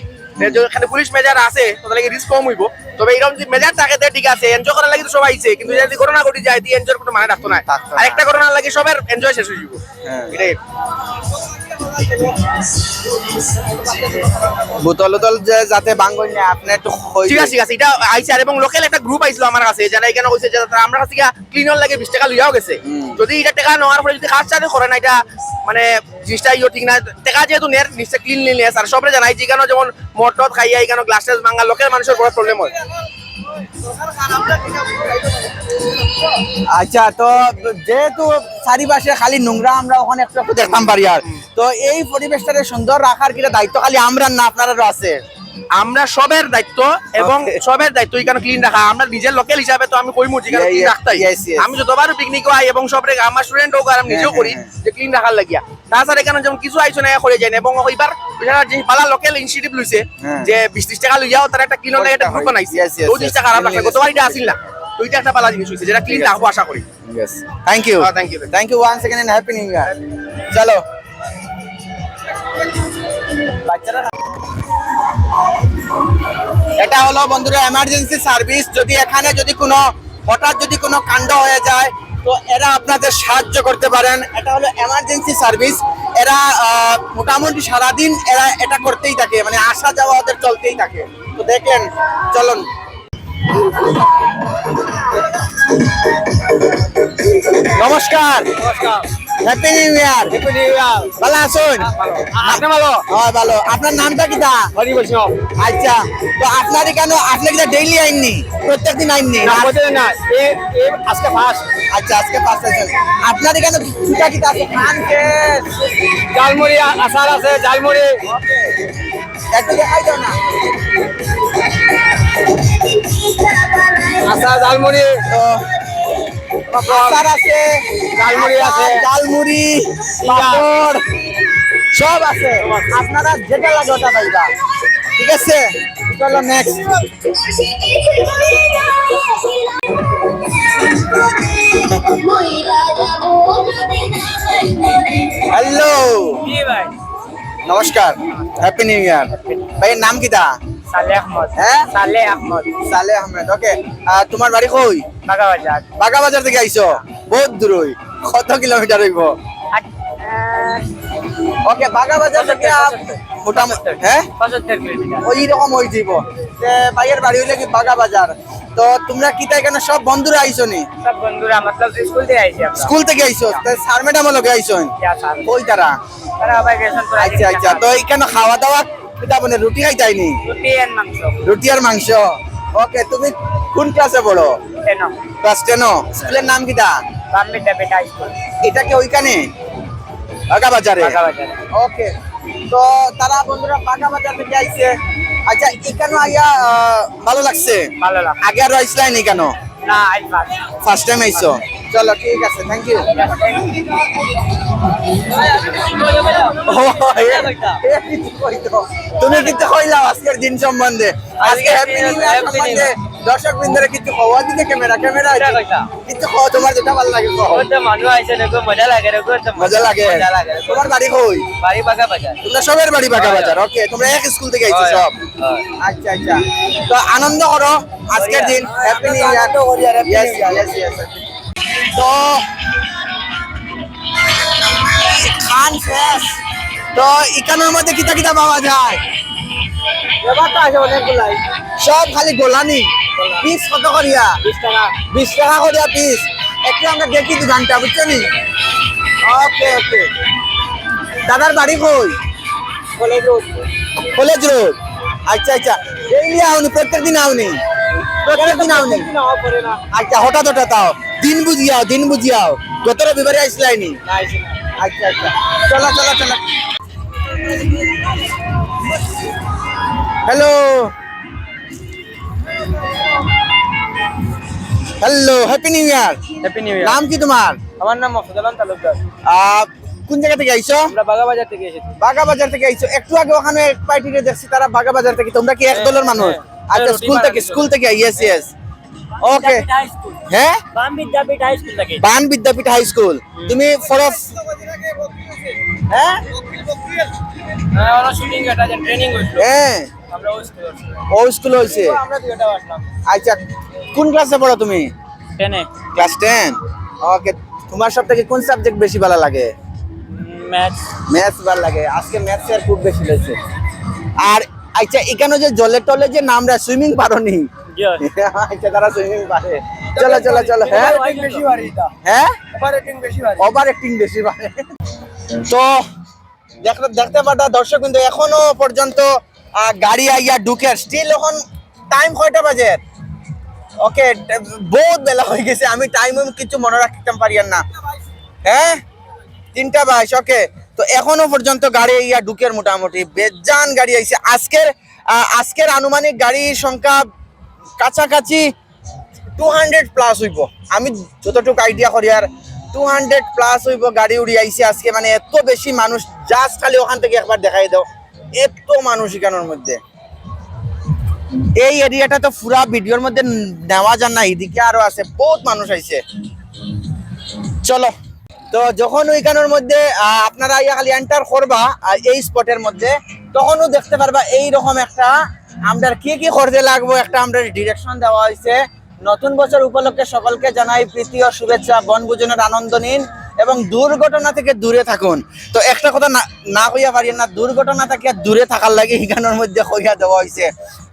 যেখানে পুলিশ মেজার আছে তাহলে রিস্ক কম হইব। তবে এরকম যে মেজার থাকে ঠিক আছে, এনজয় করার লাগে তো সবাই আইছে, কিন্তু যদি ঘটনা ঘটি যায় এনজয়ের কোনো মানে থাকতো না। আর একটা ঘটনা লাগে সবার এনজয় শেষ হয়ে যাব, এটাই। বোতল যে যাতে বাঙ্গই না আপনি একটু ঠিক আছে এটা আইছে। আর এবং লোকাল একটা গ্রুপ আইছিল আমার কাছে, যারা এখানে কইছে যে আমরা কাছে ক্লিনার লাগে 20 টাকা লইয়াও গেছে। যদি এটা টাকা নেওয়ার পরে যদি কাজ চালু করে না, এটা মানে জিনিসটা ঠিক না। টাকা যেহেতু নেয় নিশ্চয় ক্লিন নিয়ে আর সবরে জানাই যেখানে যেমন মটর খাইয়া এখানে গ্লাস টাস ভাঙা লোকের মানুষের বড় প্রবলেম হয়। আচ্ছা, তো যেহেতু চারিপাশে খালি নোংরা আমরা ওখানে একটু একটু দেখতাম পারি, আর তো এই পরিবেশটাকে সুন্দর রাখার কি দায়িত্ব খালি আমরা না আপনারাও আছে? আমরা সবের দায়িত্ব এবং সবের দায়িত্ব এখানে ক্লিন রাখা। আমরা নিজের লোকাল হিসাবে তো আমি কইমু যে ক্লিন রাখতাই। আমি যতবার পিকনিক আই এবং সবরে আমার স্টুডেন্ট হোক আর আমি নিজেও করি যে ক্লিন রাখার লাগিয়া। তাছাড়া এখানে যেমন কিছু আইসো না করে যায় না, এবং এবার যে পালা লোকাল ইনিশিয়েটিভ লইছে যে 20-30 টাকা লইয়াও তারা একটা ক্লিন লাগে একটা গ্রুপ বানাইছে। ওই জিনিসটা খারাপ লাগে, গতবার এটা আসিল না, তো এটা একটা পালা জিনিস হইছে যেটা ক্লিন রাখবো আশা করি। Thank you thank you once second and happy new year. চলো বাচ্চারা, এটা হলো বন্ধুরা এমার্জেন্সি সার্ভিস। যদি এখানে যদি কোনো হঠাৎ যদি কোনো কাণ্ড হয়ে যায় তো এরা আপনাদের সাহায্য করতে পারেন। এটা হলো এমার্জেন্সি সার্ভিস। এরা মোটামুটি সারাদিন এরা এটা করতেই থাকে, মানে আসা যাওয়া ওদের চলতেই থাকে। তো দেখেন, চলুন। নমস্কার, হ্যাপি নিউ ইয়ার। ভালো আছেন? আপনি ভালো? হ্যাঁ ভালো। আপনার নামটা কি? হরি বৈষ্ণব। আচ্ছা, তো আপনার কেন আপনি কি ডেইলি আইননি, প্রত্যেকদিন আইননি? না, আজকে ফার্স্ট। আচ্ছা, আজকে ফার্স্ট আছেন। আপনার কেন কিটা কিটা আছে? খান কে জালমুড়ি আচার আছে, জালমুড়ি একটু দেখাই দাও না। আচার জালমুড়ি তো আচার আছে, জালমুড়ি আছে, জালমুড়ি পাপড় সব আছে। আপনারা যেটা লাগে ওটা পাইবা, ঠিক আছে? চলো নেক্সট। হ্যালো ভাই, নমস্কার, হ্যাপি নিউ ইয়ার। ভাইয়ের নাম কি? সালে আহমদ। হ্যাঁ, সালে আহমদ। সালে আহমদ, ওকে। তোমার বাড়ি কই? বাগাবাজার। বাগাবাজার থেকে আইছো? বহুত দূর। কত কিলোমিটার হইব? ওকে, বাগাবাজার থেকে মোটামুটি হ্যাঁ 75 কিলোমিটার ওই রকম হই যাব। ভাইয়ের বাড়ি হইলে কি বাগাবাজার। তো তোমরা কি তাই কেন সব বন্ধুরা আইছো নি? সব বন্ধুরা मतलब স্কুল থেকে আইছি আমরা। স্কুল থেকে আইছো? স্যার ম্যাডাম লগে আইছো? কই তারা? তারা আবার গেছেন তো। আচ্ছা আচ্ছা, তো এখানে খাওয়া দাওয়া কিটা বনে? রুটি খাই যায়নি? রুটি আর মাংস। রুটি আর মাংস, ওকে। তুমি কোন ক্লাসে পড়ো? 10। ক্লাস 10। স্কুলের নাম কিটা? বামবিটা বেটা স্কুল। এটা কি ওইখানে বাগাবাজারে? বাগাবাজারে, ওকে। তো তারা বন্ধুরা বাগাবাজার থেকে আইছে। আচ্ছা, এখানে আইয়া ভালো লাগছে? ভালো লাগছে। আগে আর আইছলাই নি কেন? না, আই ফার্স্ট টাইম আইছো। চলো ঠিক আছে, থ্যাংক ইউ। তুমি কিন্তু কইলাও আজকের দিন সম্বন্ধে, আজকে হ্যাপি নিউ ইয়ার সম্বন্ধে দর্শক বৃন্দরে কিছু হওয়া দিতে ক্যামেরা কিছু খাওয়া তোমার যেটা ভালো লাগে। মানুষ আইছে দেখো, মজা লাগে। মজা লাগে। তোমার বাড়ি কই? বাড়ি বাগাবাজার। তোমরা সবের বাড়ি বাগাবাজার, ওকে। তোমরা এক স্কুল থেকে আইছো সব? আচ্ছা আচ্ছা, তো আনন্দ করো আজকের দিন। হ্যাপি নিউ ইয়ার। Yes yes yes. তো খান শেষ, তো এখানের মধ্যে কিতা কিতা পাওয়া যায়? সব খালি গোলানি। পিস কত করিয়া? 20 টাকা। 20 টাকা করিয়া পিস। একটু আমরা দেখি দোকানটা, বুঝছো নি? ওকে ওকে। দাদার বাড়ি কই? College road. কলেজ রোড, আচ্ছা আচ্ছা। ডেইলি আউনি? প্রত্যেক দিন আউনি? প্রত্যেক দিন আউনি। আচ্ছা, হঠাৎ হঠাৎ আও? দিন বুঝিয়াও, দিন বুঝিয়াও। গত রবিবারে আইসলাইনি? আচ্ছা আচ্ছা, চলো চলো চলো। Hello hello, happy new year. Happy new ইয়ার। নাম কি তোমার? আমার নাম মফিজুল আলম তালুকদার। কোন জায়গা থেকে আইছো? আমরা বাগাবাজার থেকে এসেছি। বাগাবাজার থেকে আইছো? একটু আগে ওখানে এক পার্টিতে দেখছি তারা বাগাবাজার থেকে। তোমরা কি এক দলের মানুষ? আচ্ছা, স্কুল থেকে? স্কুল থেকে, ইয়েস ইয়েস। ওকে হ্যাঁ বাম বিদ্যাপীঠ হাই স্কুল থেকে বান বিদ্যাপীঠ হাই স্কুল তুমি ফরফ হ্যাঁ ওরা শুটিং এটা যে ট্রেনিং হইছিল হ্যাঁ আমরা ওই স্কুলে ও স্কুল হয়েছে আমরা দুইটা আসলাম আচ্ছা কোন ক্লাসে পড়ো তুমি 10 এ ক্লাস 10 ওকে তোমার সব থেকে কোন সাবজেক্ট বেশি ভালো লাগে ম্যাথস ম্যাথস ভালো লাগে আজকে ম্যাথস এর খুব বেশি হয়েছে আর আচ্ছা এখানে যে জলে টলে যে নামরা সুইমিং পারোনি আচ্ছা তারা সুইমিং পারে চলো চলো চলো হ্যাঁ বেশি বাড়ি এটা হ্যাঁ অপারেটিং বেশি বাড়ি ওভার অ্যাক্টিং বেশি পারে তো দেখতে পাটা দর্শক কিন্তু এখনো পর্যন্ত গাড়ি আইয়া ঢুকে স্টিল এখন টাইম কয়টা বাজে ওকে বহুত বেলা হয়ে গেছে আমি টাইম কিছু মনে রাখতে পারি না হ্যাঁ 3:22 ওকে তো এখনো পর্যন্ত গাড়ি ইয়া ঢুকের মোটামুটি বেজান গাড়ি আইছে আজকের আনুমানিক গাড়ির সংখ্যা কাছাকাছি 200 প্লাস হইব আমি যতটুকু আইডিয়া করি আর 200 প্লাস হইব গাড়ি উড়ি আইছে আজকে মানে এত বেশি মানুষ জাস্ট খালি ওখান থেকে একবার দেখাই দাও এত মানুষ এখানের মধ্যে এই এরিয়াটা তো পুরা ভিডিওর মধ্যে নেওয়া যায় না এদিকে আরো আছে বহুত মানুষ আইছে চলো তো যখন ওইখানের মধ্যে আপনারা ইয়া খালি এন্টার করবা এই স্পটের মধ্যে তখনও দেখতে পারবা এই রকম একটা আমরা কি কি করতে লাগবো একটা আমরা ডিরেকশন দেওয়া হয়েছে নতুন বছর উপলক্ষে সকলকে জানাই প্রীতি ও শুভেচ্ছা বনভোজনের আনন্দ নিন এবং দুর্ঘটনা থেকে দূরে থাকুন তো একটা কথা না কইয়া পারি না দুর্ঘটনা থেকে দূরে থাকার লাগে এখানের মধ্যে কইয়া দেওয়া হয়েছে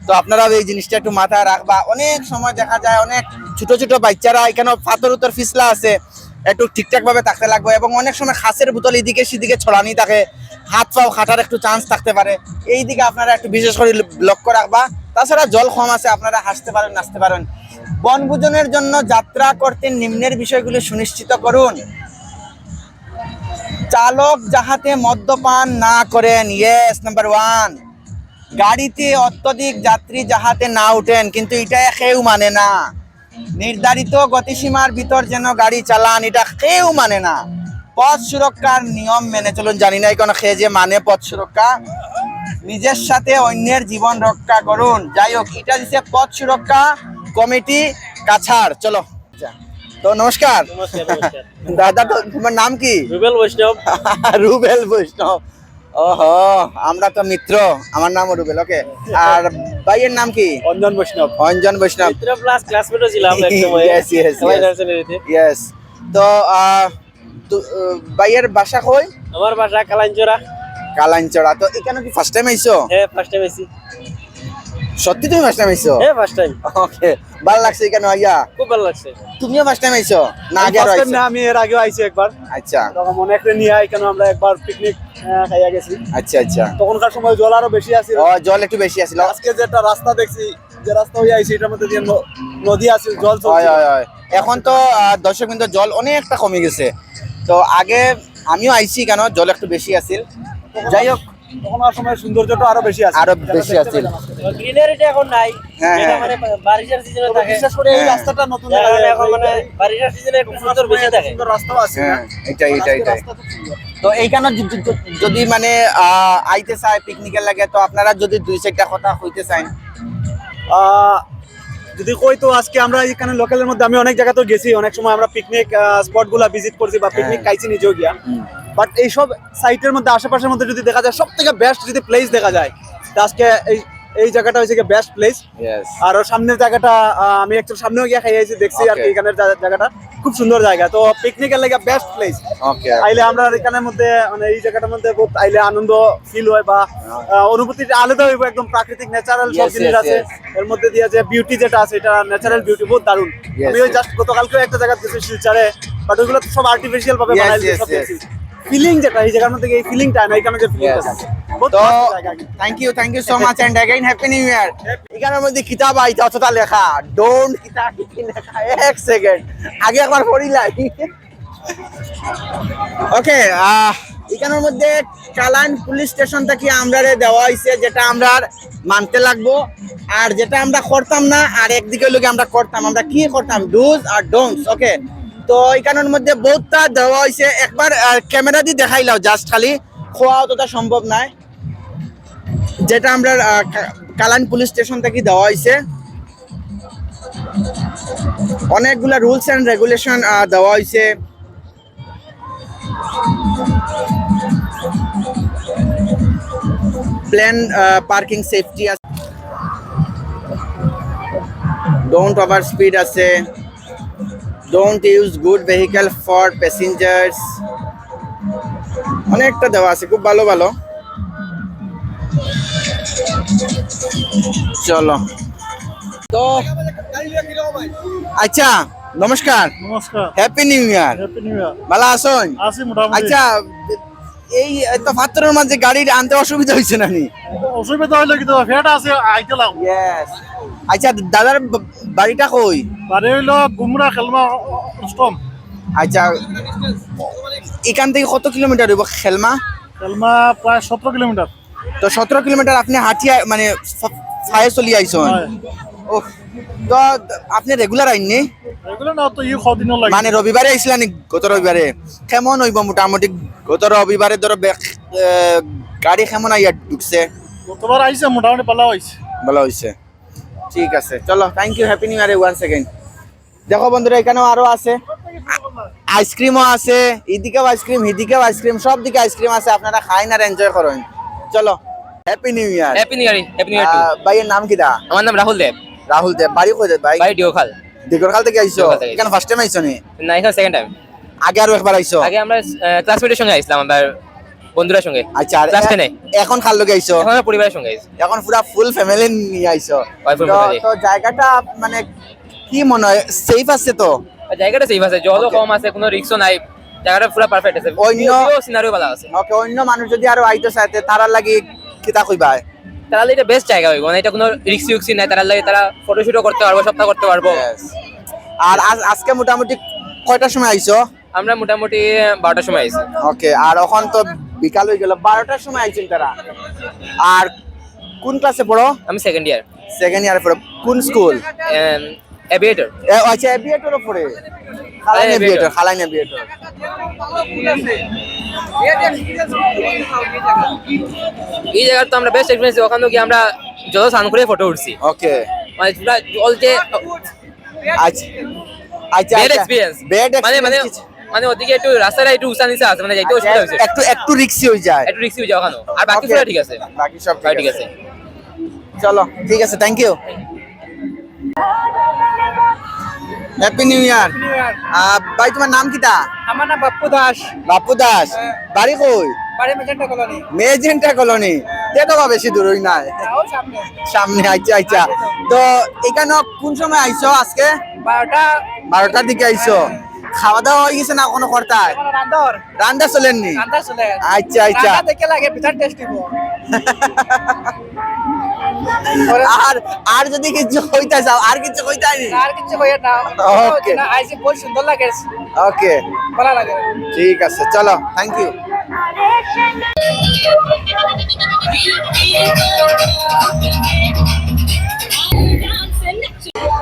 তো আপনারা এই জিনিসটা একটু মাথায় রাখবা অনেক সময় দেখা যায় অনেক ছোট ছোট বাচ্চারা এখানে পাথর উত্তর ফিসলা আছে একটু ঠিকঠাক ভাবে থাকতে লাগবে এবং অনেক সময় খাসের বোতল এদিকে সেদিকে ছড়ানি থাকে হাত পাও খাটার একটু চান্স থাকতে পারে এই দিকে আপনারা একটু বিশেষ করে লক্ষ্য রাখবা তাছাড়া জল কম আছে আপনারা হাসতে পারেন নাচতে পারেন বনভোজনের জন্য যাত্রা করতে নিম্নের বিষয়গুলি সুনিশ্চিত করুন চালক যাহাতে মদ্যপান না করেন ইয়েস নাম্বার 1 গাড়িতে অত্যধিক যাত্রী যাহাতে না উঠেন কিন্তু এটা কেউ মানে না নির্ধারিত গতিসীমার ভিতর যেন গাড়ি চালান এটা কেউ মানে না পথ সুরক্ষার নিয়ম মেনে চলুন জানি না কোনো খেয়ে যে মানে পথ সুরক্ষা নিজের সাথে অন্যের জীবন রক্ষা করুন যাই হোক এটা দিচ্ছে পথ সুরক্ষা কমিটি কাছাড় চলো তো নমস্কার দাদা তো তোমার নাম কি রুবেল বৈষ্ণব রুবেল বৈষ্ণব ওহো আমরা তো মিত্র আমার নাম রুবেল ওকে আর ভাইয়ের নাম কি অঞ্জন বৈষ্ণব অঞ্জন বৈষ্ণব মিত্র প্লাস ক্লাসমেটও ছিলাম এক সময় Yes, yes, yes. Yes. তো ভাইয়ের বাসা কই আমার বাসা কালাঞ্চরা কালাঞ্চড়া তো এখানে কি ফার্স্ট টাইম আইছো হ্যাঁ ফার্স্ট টাইম আইছি সত্যি তুমি ফার্স্ট টাইম আইছো হ্যাঁ ফার্স্ট টাইম ওকে ভালো লাগছে এখানে আইয়া খুব ভালো লাগছে তুমিও ফার্স্ট টাইম আইছো না আগে আর আইছো আমি এর আগেও আইছি একবার আচ্ছা তখন অনেক নিয়ে এখানে আমরা একবার পিকনিক খাইয়া গেছি আচ্ছা আচ্ছা তখনকার সময় জল আরো বেশি আছে ও জল একটু বেশি আছিল আজকে যেটা রাস্তা দেখছি যে রাস্তা হয়ে আইছে এটার মধ্যে দিয়ে নদী আছে জল হয় চলছে হয় হয় এখন তো দর্শক কিন্তু জল অনেকটা কমে গেছে তো আগে আমিও আইছি কেন জল একটু বেশি আছিল যাই হোক তখনকার সময় সৌন্দর্যটা আরো বেশি আছে আরো বেশি আছিল গ্রিনারিটা এখন নাই হ্যাঁ, যেটা হ্যাঁ। মানে বারিশের সিজনে থাকে বিশেষ করে এই হ্যাঁ। রাস্তাটা নতুন যার কারণে এখন মানে বারিশের সিজনে একটু সুন্দর বেশি থাকে সুন্দর রাস্তাও আছে হ্যাঁ এটাই এটাই এটাই রাস্তা খুব সুন্দর। তো এইখানে যদি মানে আইতে চায় পিকনিকের লাগে তো আপনারা যদি 2-4টা কথা কইতে চান যদি কই তো আজকে আমরা এখানে লোকালের মধ্যে আমি অনেক জায়গাতেও গেছি অনেক সময় আমরা পিকনিক স্পটগুলো ভিজিট করছি বা পিকনিক খাইছি নিজেও গিয়া বাট এইসব সাইটের মধ্যে আশেপাশের মধ্যে যদি দেখা যায় সব থেকে বেস্ট যদি প্লেস দেখা যায় তো আজকে এই জায়গাটা হচ্ছে কি বেস্ট প্লেস ইয়েস আর সামনের জায়গাটা আমি একটু সামনেও গিয়ে খাইয়েছি দেখছি আর কি Okay. এখানের জায়গাটা খুব সুন্দর জায়গা তো পিকনিকের লাগে বেস্ট প্লেস ওকে আইলে আমরা এখানের মধ্যে মানে এই জায়গাটার মধ্যে বহুত আইলে আনন্দ ফিল হয় বা অনুভূতিটা আলাদা হইব একদম প্রাকৃতিক ন্যাচারাল সব Yes, জিনিস yes, আছে yes. এর মধ্যে দিয়ে যে বিউটি যেটা আছে এটা ন্যাচারাল বিউটি বহুত দারুণ Yes, আমি ওই yes. জাস্ট গতকালকে একটা জায়গা গেছি শিলচরে বাট ওইগুলো তো সব আর্টিফিশিয়াল ভাবে Yes, বানাইছে yes, সব yes. দেখছি ফিলিং যেটা এই জায়গার মধ্যে এই ফিলিংটা না এখানে যে ফিলিংটা Yes. আছে বহুত তো ভালো জায়গা thank you so much and again happy new year এখানের মধ্যে কিতাব আইতা অতটা লেখা ডোন্ট কিতাব কি লেখা এক সেকেন্ড আগে একবার পড়িলাই ওকে এখানের মধ্যে কালান পুলিশ স্টেশন থেকে আমরা দেওয়া হয়েছে যেটা আমরা মানতে লাগবো আর যেটা আমরা করতাম না আর একদিকে লোকে আমরা করতাম আমরা কি করতাম ডুজ আর ডোন্টস ওকে তো এখানের মধ্যে বহুতটা দেওয়া হয়েছে একবার ক্যামেরা দিয়ে দেখাইলাও জাস্ট খালি খোয়া অতটা সম্ভব নয় যেটা আমরা কালান পুলিশ স্টেশন থেকে দেওয়া হয়েছে অনেকগুলা রুলস এন্ড রেগুলেশন দেওয়া হয়েছে। প্ল্যান পার্কিং সেফটি আছে, ডোন্ট ওভার স্পিড আছে, don't use good vehicle for passengers, অনেকটা দেওয়া আছে, খুব ভালো ভালো। চলো তো আচ্ছা, নমস্কার। নমস্কার, happy new year. Happy new ইয়ার। ভালো আছেন? আছি মোটামুটি। আচ্ছা, এই এত পাত্রের মাঝে গাড়ি আনতে অসুবিধা হয়েছে নানি? অসুবিধা হইলো কিন্তু ফেটা আছে আইতে লাগ। ইয়েস। আচ্ছা, দাদার বাড়িটা কই? বাড়ি হইলো গুমরা খেলমা স্টম। আচ্ছা, এখান থেকে কত কিলোমিটার হইব খেলমা? খেলমা প্রায় 17 কিলোমিটার। তো 17 কিলোমিটার আপনি হাঁটিয়া মানে ফায়ে চলি আইছেন? হয়। ওহ, তো আপনি রেগুলার আইননি? এগুলো না তো কদিন লাগে। মানে রবিবারে আইছিলেন নি? গত রবিবারে কেমন হইব মোটামুটি? গত রবিবারে ধরো গাড়ি কেমন আইয়া ঢুকছে? গতবার আইছে মোটামুটি ভালো হইছে। ভালো হয়েছে, ঠিক আছে। চলো, thank you, happy new year one second. দেখো বন্ধুরা, এখানেও আরো আছে, আইসক্রিমও আছে, এদিকেও আইসক্রিম, এদিকেও আইসক্রিম, সব দিকে আইসক্রিম আছে, আপনারা খাইন আর এনজয় করেন। চলো, happy new year. Happy new year, happy new ইয়ার। ভাইয়ের নাম কি দা? আমার নাম রাহুল দেব। রাহুল দেব, বাড়ি কই ভাই? বাড়ি ডিওখাল। দিগরখাল থেকে আইছো? দিগরখাল থেকে এখানে ফার্স্ট টাইম আইছো নি? না, এখানে সেকেন্ড টাইম। আগে আরো একবার আইছো? আগে আমরা ক্লাসমেটের সঙ্গে আইছিলাম, আমার বন্ধুদের সঙ্গে। আচ্ছা, আর ক্লাস 10 এ। এখন কার লগে আইছো? এখন আমরা পরিবারের সঙ্গে আইছি। এখন পুরা ফুল ফ্যামিলি নিয়ে আইছো? Wife and তো family। তো জায়গাটা মানে কি মনে হয়, সেফ আছে তো? আর জায়গাটা সেফ আছে, জলও কম আছে, কোনো রিস্কও নাই, জায়গাটা পুরো পারফেক্ট আছে। সিনারিও ভালো আছে। ওকে, অন্য মানুষ যদি আরো আইতো চাইতে, তারা লাগি কিতা কইবা? তারা এটা বেস্ট জায়গা হইব, মানে এটা কোনো রিস্কি নাই, তারা লাগে তারা ফটোশুটও করতে পারবো, সবটা করতে পারবো। আর আজকে মোটামুটি কয়টার সময় আইছো? আমরা মোটামুটি 12টার সময় আইছি। ওকে, আর এখন তো বিকাল হয়ে গেল, 12টার সময় আইছেন তারা। আর কোন ক্লাসে পড়ো? আমি সেকেন্ড ইয়ার। সেকেন্ড ইয়ারে পড়ো, কোন স্কুল? এভিয়েটর। আচ্ছা, এভিয়েটরও পড়ে? খালাইন এভিয়েটর, খালাইন এভিয়েটর। এই জায়গাটা তো আমরা বেস্ট এক্সপেরিয়েন্স, ওখানে গিয়ে আমরা জল স্নান করে ফটো উঠছি। ওকে, মানে পুরো জল যে আচ্ছা আচ্ছা, বেড এক্সপেরিয়েন্স, মানে মানে মানে ওদিকে একটু রাস্তাটা একটু উঁচা নিচে আছে, মানে যাইতে অসুবিধা হয়েছে, একটু রিস্কি হয়ে যায়, একটু রিস্কি হয়ে যায় ওখানে। আর বাকি পুরো ঠিক আছে, বাকি সব ঠিক আছে। চলো, ঠিক আছে, thank you, happy new year. ভাই, তোমার নাম কিটা? আমার নাম বাপ্পু দাস। বাপু দাস, বাড়ি কই? বাড়ি মেজেন্টা কলোনি। মেজেন্টা কলোনি, তেতো বেশি দূর হই নাই, সামনে। আচ্ছা আচ্ছা, তো এখানে কোন সময় আইছো আজকে? 12টার দিকে আইছো। খাওয়া দাওয়া হয়ে গেছে না কোনো কর্তায়? রান্না চলেননি? আচ্ছা আচ্ছা, দেখে লাগে পিঠার টেস্ট দিব। আর যদি কিছু কইতা চাও, আর কিছু কইতাই নি? আর কিছু কইয়া না। ওকে, আইসি বহুত সুন্দর লাগে। ওকে, ভালো লাগে। ঠিক আছে, চলো, থ্যাংক ইউ।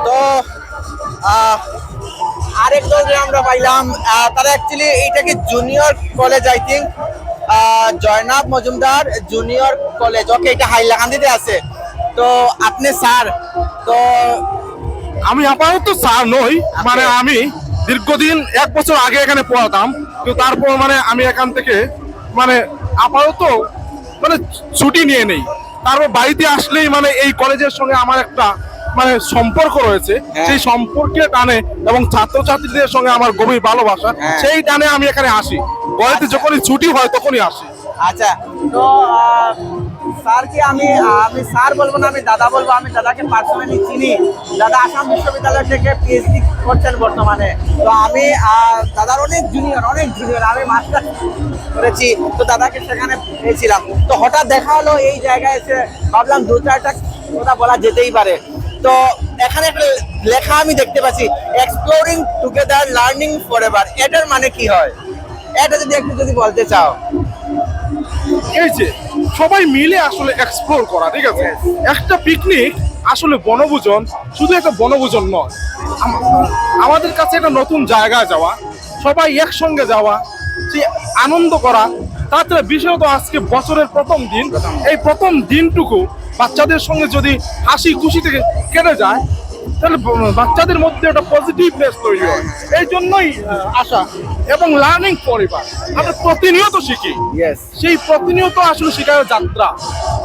তো আরেকজন যে আমরা পাইলাম, তারা অ্যাকচুয়ালি এইটাকে junior college, I think Zainab Majumdar junior college. Okay, এটা হাইলাকান্দিতে আছে। তো আপনি স্যার? তো আমি আপাতত স্যার নই, মানে আমি দীর্ঘদিন 1 বছর আগে এখানে পড়াতাম, কিন্তু তারপর মানে আমি এখান থেকে মানে আপাতত মানে ছুটি নিয়ে নেই। তারপর বাড়িতে আসলেই মানে এই কলেজের সঙ্গে আমার একটা মানে সম্পর্ক রয়েছে, সেই সম্পর্কের টানে এবং ছাত্রছাত্রীদের সঙ্গে আমার গভীর ভালোবাসা, সেই টানে আমি এখানে আসি। বাড়িতে যখনই ছুটি হয় তখনই আসি। আচ্ছা, তো স্যারকে আমি স্যার বলবো না, আমি দাদা বলবো। আমি দাদাকে পার্সোনালি চিনি। দাদা আসাম বিশ্ববিদ্যালয় থেকে পিএইচডি করছেন বর্তমানে। তো আমি দাদার অনেক জুনিয়র। আমি মাস্টার করেছি, তো দাদাকে সেখানে পেয়েছিলাম। তো হঠাৎ দেখা হলো এই জায়গায় এসে, ভাবলাম 2-4টা কথা বলা যেতেই পারে। তো এখানে একটা লেখা আমি দেখতে পাচ্ছি, এক্সপ্লোরিং টুগেদার, লার্নিং ফরএভার। এটার মানে কি হয়? এটা যদি একটু বলতে চাও। এই যে সবাই মিলে আসলে এক্সপ্লোর করা, ঠিক আছে? একটা পিকনিক আসলে বনভোজন, শুধু একটা বনভোজন নয়, আমাদের কাছে একটা নতুন জায়গায় যাওয়া, সবাই একসঙ্গে যাওয়া, সেই আনন্দ করা। তাছাড়া বিশেষত আজকে বছরের প্রথম দিন, এই প্রথম দিনটুকু বাচ্চাদের সঙ্গে যদি হাসি খুশি থেকে কেটে যায়, তাহলে বাচ্চাদের মধ্যে একটা পজিটিভনেস তৈরি হয়। এই জন্যই আশা এবং লার্নিং পরিবার আমরা প্রতিনিয়ত শিখি। সেই প্রতিনিয়ত আসলে শেখার যাত্রা,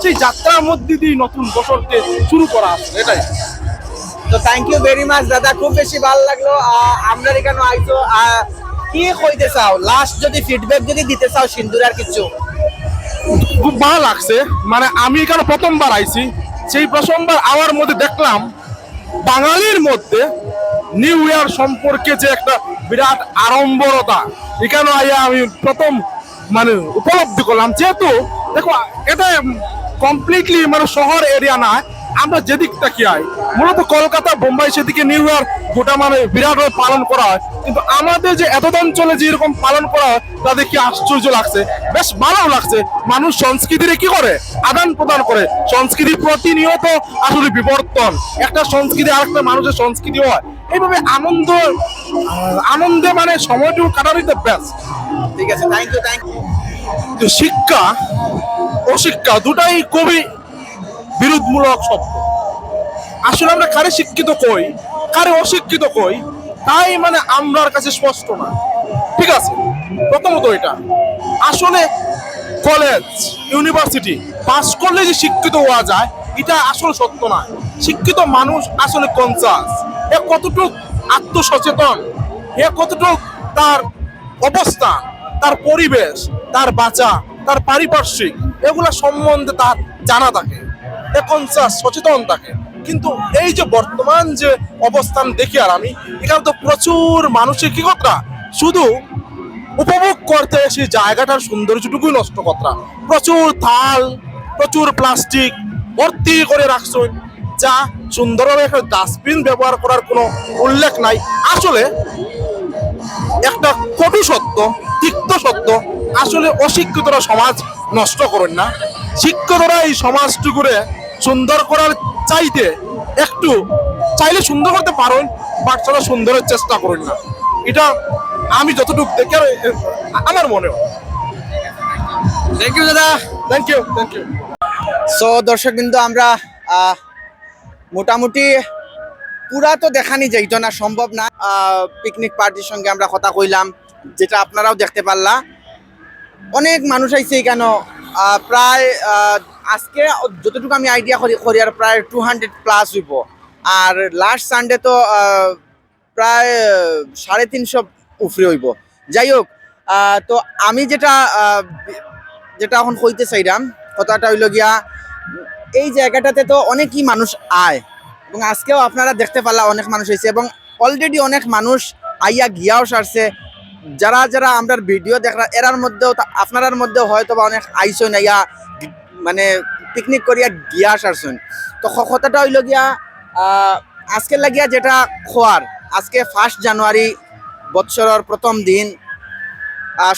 সেই যাত্রার মধ্যে দিয়ে নতুন বছরকে শুরু করা আসলে এটাই। তো থ্যাংক ইউ ভেরি মাচ দাদা, খুব বেশি ভালো লাগলো। আমরা এখানে আইছো, কি কইতে চাও লাস্ট যদি ফিডব্যাক যদি দিতে চাও সিন্দুরার কিছু? খুব ভালো লাগছে, মানে আমি এখানে প্রথমবার আইছি, সেই প্রথমবার আওয়ার মধ্যে দেখলাম বাঙালির মধ্যে নিউ ইয়ার সম্পর্কে যে একটা বিরাট আড়ম্বরতা এখানে আইয়া আমি প্রথম মানে উপলব্ধি করলাম। যেহেতু দেখো এটা কমপ্লিটলি মানে শহর এরিয়া না, আমরা যেদিক তাকিয়ে মূলত কলকাতা বোম্বাই সেদিকে নিউ ইয়ার গোটা মানে বিরাট পালন করা হয়, কিন্তু আমাদের যে এত অঞ্চলে যে এরকম পালন করা হয় তাদের কি আশ্চর্য লাগছে, বেশ ভালো লাগছে। মানুষ সংস্কৃতির কি করে আদান প্রদান করে, সংস্কৃতি প্রতিনিয়ত আসলে বিবর্তন, একটা সংস্কৃতি আরেকটা মানুষের সংস্কৃতি হয়, এইভাবে আনন্দে মানে সময়টুকু কাটানোই বেস্ট। ঠিক আছে, থ্যাংক ইউ থ্যাংক ইউ। শিক্ষা অশিক্ষা দুটাই খুবই বিরোধমূলক শব্দ। আসলে আমরা কারে শিক্ষিত কই কারে অশিক্ষিত কই তাই মানে আমরার কাছে স্পষ্ট না। ঠিক আছে, প্রথমত এটা আসলে কলেজ ইউনিভার্সিটি পাস করলে যে শিক্ষিত হওয়া যায় এটা আসলে সত্য না। শিক্ষিত মানুষ আসলে কনসাস, এ কতটুক আত্মসচেতন, এ কতটুক তার অবস্থান, তার পরিবেশ, তার বাঁচা, তার পারিপার্শ্বিক এগুলা সম্বন্ধে তার জানা থাকে, এ কনসাস সচেতন থাকে। কিন্তু এই যে বর্তমান যে অবস্থান দেখি আর আমি এখানে তো প্রচুর মানুষের কি কথা শুধু উপভোগ করতে সেই জায়গাটার সৌন্দর্যটুকুই নষ্ট করা, প্রচুর থাল প্রচুর প্লাস্টিক ভর্তি করে রাখছেন, যা সুন্দরভাবে একটা ডাস্টবিন ব্যবহার করার কোনো উল্লেখ নাই। আসলে একটা কটু সত্য, তিক্ত সত্য, আসলে অশিক্ষিতরা সমাজ নষ্ট করেন না, শিক্ষিতরা এই সমাজটুকুরে সুন্দর করার চাইতে একটু চাইলে সুন্দর করতে পারেন, বাট তারা সুন্দরের চেষ্টা করেন না। এটা আমি যতটুকু দেখে আমার মনে হয়। থ্যাংক ইউ দাদা, thank you thank you. So দর্শক বিন্দু, আমরা মোটামুটি পুরা তো দেখানি যাইতো না, সম্ভব না। পিকনিক পার্টির সঙ্গে আমরা কথা কইলাম, যেটা আপনারাও দেখতে পারলা। অনেক মানুষ আইছে এখানে, প্রায় আজকে যতটুকু আমি আইডিয়া করি আর প্রায় 200+ হইব। আর লাস্ট সানডে তো প্রায় 350 উপরে হইব। যাই হোক, তো আমি যেটা এখন কইতে চাইলাম কথাটা হইল গিয়া, এই জায়গাটাতে তো অনেকই মানুষ আয়, এবং আজকেও আপনারা দেখতে পারলা অনেক মানুষ হয়েছে, এবং অলরেডি অনেক মানুষ আইয়া গিয়াও সারছে। যারা যারা আমরা ভিডিও দেখলাম এরার মধ্যেও আপনার মধ্যেও হয়তো বা অনেক আইসন আইয়া মানে পিকনিক করিয়া গিয়া সারছেন। তো কথাটা হইল গিয়া, আজকে লাগিয়া যেটা খোয়ার, আজকে 1 জানুয়ারি বৎসরের প্রথম দিন,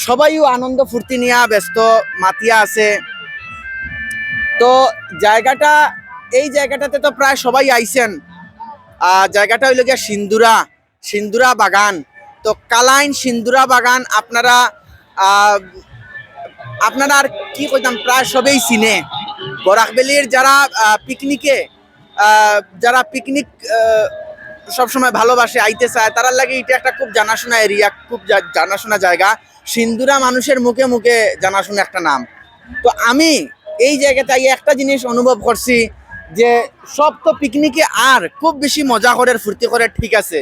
সবাইও আনন্দ ফুর্তি নিয়ে ব্যস্ত মাতিয়া আছে। তো জায়গাটা, এই জায়গাটাতে তো প্রায় সবাই আইছেন। জায়গাটা হইল গিয়া সিন্দুরা বাগান। তো কালাইন সিন্দুরা বাগান আপনারা আর কি কইতাম, প্রায় সবাই চিনে। বরাকবেলির যারা পিকনিক সবসময় ভালোবাসে, আইতে চায়, তারার লাগে এটা একটা খুব জানাশোনা এরিয়া, খুব জানাশোনা জায়গা। সিন্দুরা মানুষের মুখে মুখে জানাশোনা একটা নাম। তো আমি এই জায়গাতে একটা জিনিস অনুভব করছি, যে সব তো পিকনিকে আর খুব বেশি মজা করে ফুর্তি করে, ঠিক আছে,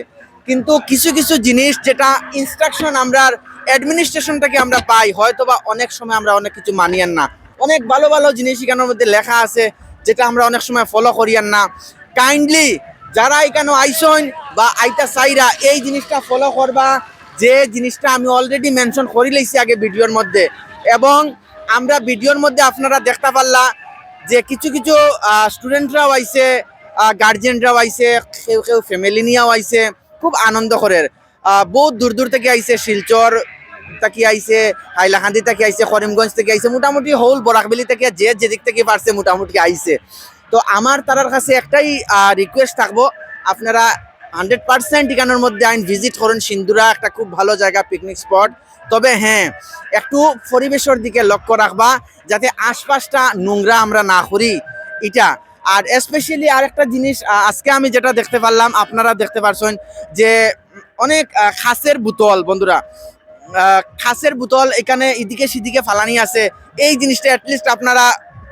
কিন্তু কিছু কিছু জিনিস যেটা ইনস্ট্রাকশন আমরা অ্যাডমিনিস্ট্রেশন থেকে আমরা পাই, হয়তো বা অনেক সময় আমরা অনেক কিছু মানিয়ান না। অনেক ভালো ভালো জিনিস এখানের মধ্যে লেখা আছে যেটা আমরা অনেক সময় ফলো করিয়ান না। কাইন্ডলি যারা এখানে আইসন বা আইতা চাইরা এই জিনিসটা ফলো করবা, যে জিনিসটা আমি অলরেডি মেনশন করে লইছি আগে ভিডিওর মধ্যে, এবং আমরা ভিডিওর মধ্যে আপনারা দেখতে পারলা যে কিছু কিছু স্টুডেন্টরাও আইছে, গার্জিয়ানরাও আইছে, কেউ ফ্যামিলি নিয়েও আইছে, খুব আনন্দ করে। বহুত দূর দূর থেকে আইছে, শিলচর থেকে আইছে, হাইলাকান্দি থেকে আইছে, করিমগঞ্জ থেকে আইছে, মোটামুটি হোল বরাকবেলি থেকে যেদিক থেকে পারছে মোটামুটি আইছে। তো আমার তার কাছে একটাই রিকোয়েস্ট থাকবো, আপনারা 100% এখানের মধ্যে আইন ভিজিট করুন। সিন্দুরা একটা খুব ভালো জায়গা, পিকনিক স্পট। তবে হ্যাঁ, একটু পরিবেশের দিকে লক্ষ্য রাখবা, যাতে আশপাশটা নোংরা আমরা না করি। এটা আর স্পেশালি আরেকটা জিনিস আজকে আমি যেটা দেখতে পারলাম, আপনারা দেখতে পারছেন যে অনেক খাসের বোতল বন্ধুরা, খাসের বোতল এখানে এদিকে সেদিকে ফালানি আছে। এই জিনিসটা অ্যাটলিস্ট আপনারা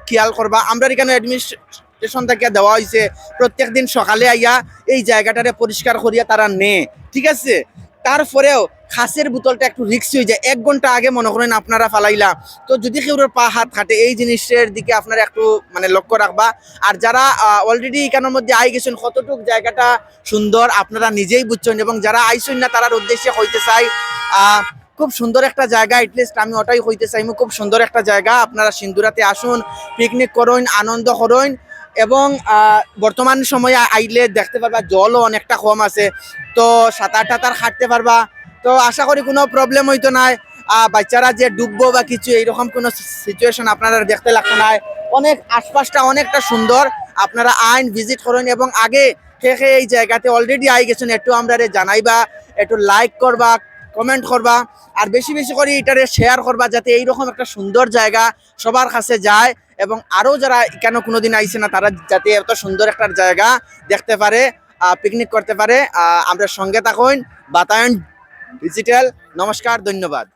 খেয়াল করবা। আমরা এখানে অ্যাডমিনিস্ট্রেশন থেকে দেওয়া হয়েছে প্রত্যেক দিন সকালে আইয়া এই জায়গাটারে পরিষ্কার করিয়া তারা নেয়, ঠিক আছে। তারপরেও খাসের বোতলটা একটু রিক্স হয়ে যায়। 1 ঘন্টা আগে মনে করেন আপনারা ফালাইলা, তো যদি কেউ পা হাত কাটে এই জিনিসের দিকে আপনারা একটু মানে লক্ষ্য রাখবা। আর যারা অলরেডি এখানের মধ্যে আই গেছেন, কতটুক জায়গাটা সুন্দর আপনারা নিজেই বুঝছেন, এবং যারা আইসেন না তারার উদ্দেশ্যে হইতে চাই খুব সুন্দর একটা জায়গা। এটলিস্ট আমি ওটাই হইতে চাই, খুব সুন্দর একটা জায়গা। আপনারা সিন্দুরাতে আসুন, পিকনিক করুন, আনন্দ করুন, এবং বর্তমান সময়ে আইলে দেখতে পারবা জলও অনেকটা কম আছে, তো সাঁতার টাতার হাঁটতে পারবা। তো আশা করি কোনো প্রবলেম হইতো না, বাচ্চারা যে ডুববো বা কিছু এইরকম কোনো সিচুয়েশন আপনারা দেখতে লাগতো না। অনেক আশপাশটা অনেকটা সুন্দর, আপনারা আইন ভিজিট করুন, এবং আগে থেকে এই জায়গাতে অলরেডি আই গেছেন একটু আমরা জানাইবা, একটু লাইক করবা, কমেন্ট করবা, আর বেশি বেশি করে এটারে শেয়ার করবা, যাতে এইরকম একটা সুন্দর জায়গা সবার কাছে যায়, এবং আরও যারা কেন কোনোদিন আইছে না তারা যাতে এত সুন্দর একটা জায়গা দেখতে পারে, পিকনিক করতে পারে। আমরা সঙ্গে থাকুন বাতায়ন ডিজিটাল। নমস্কার, ধন্যবাদ।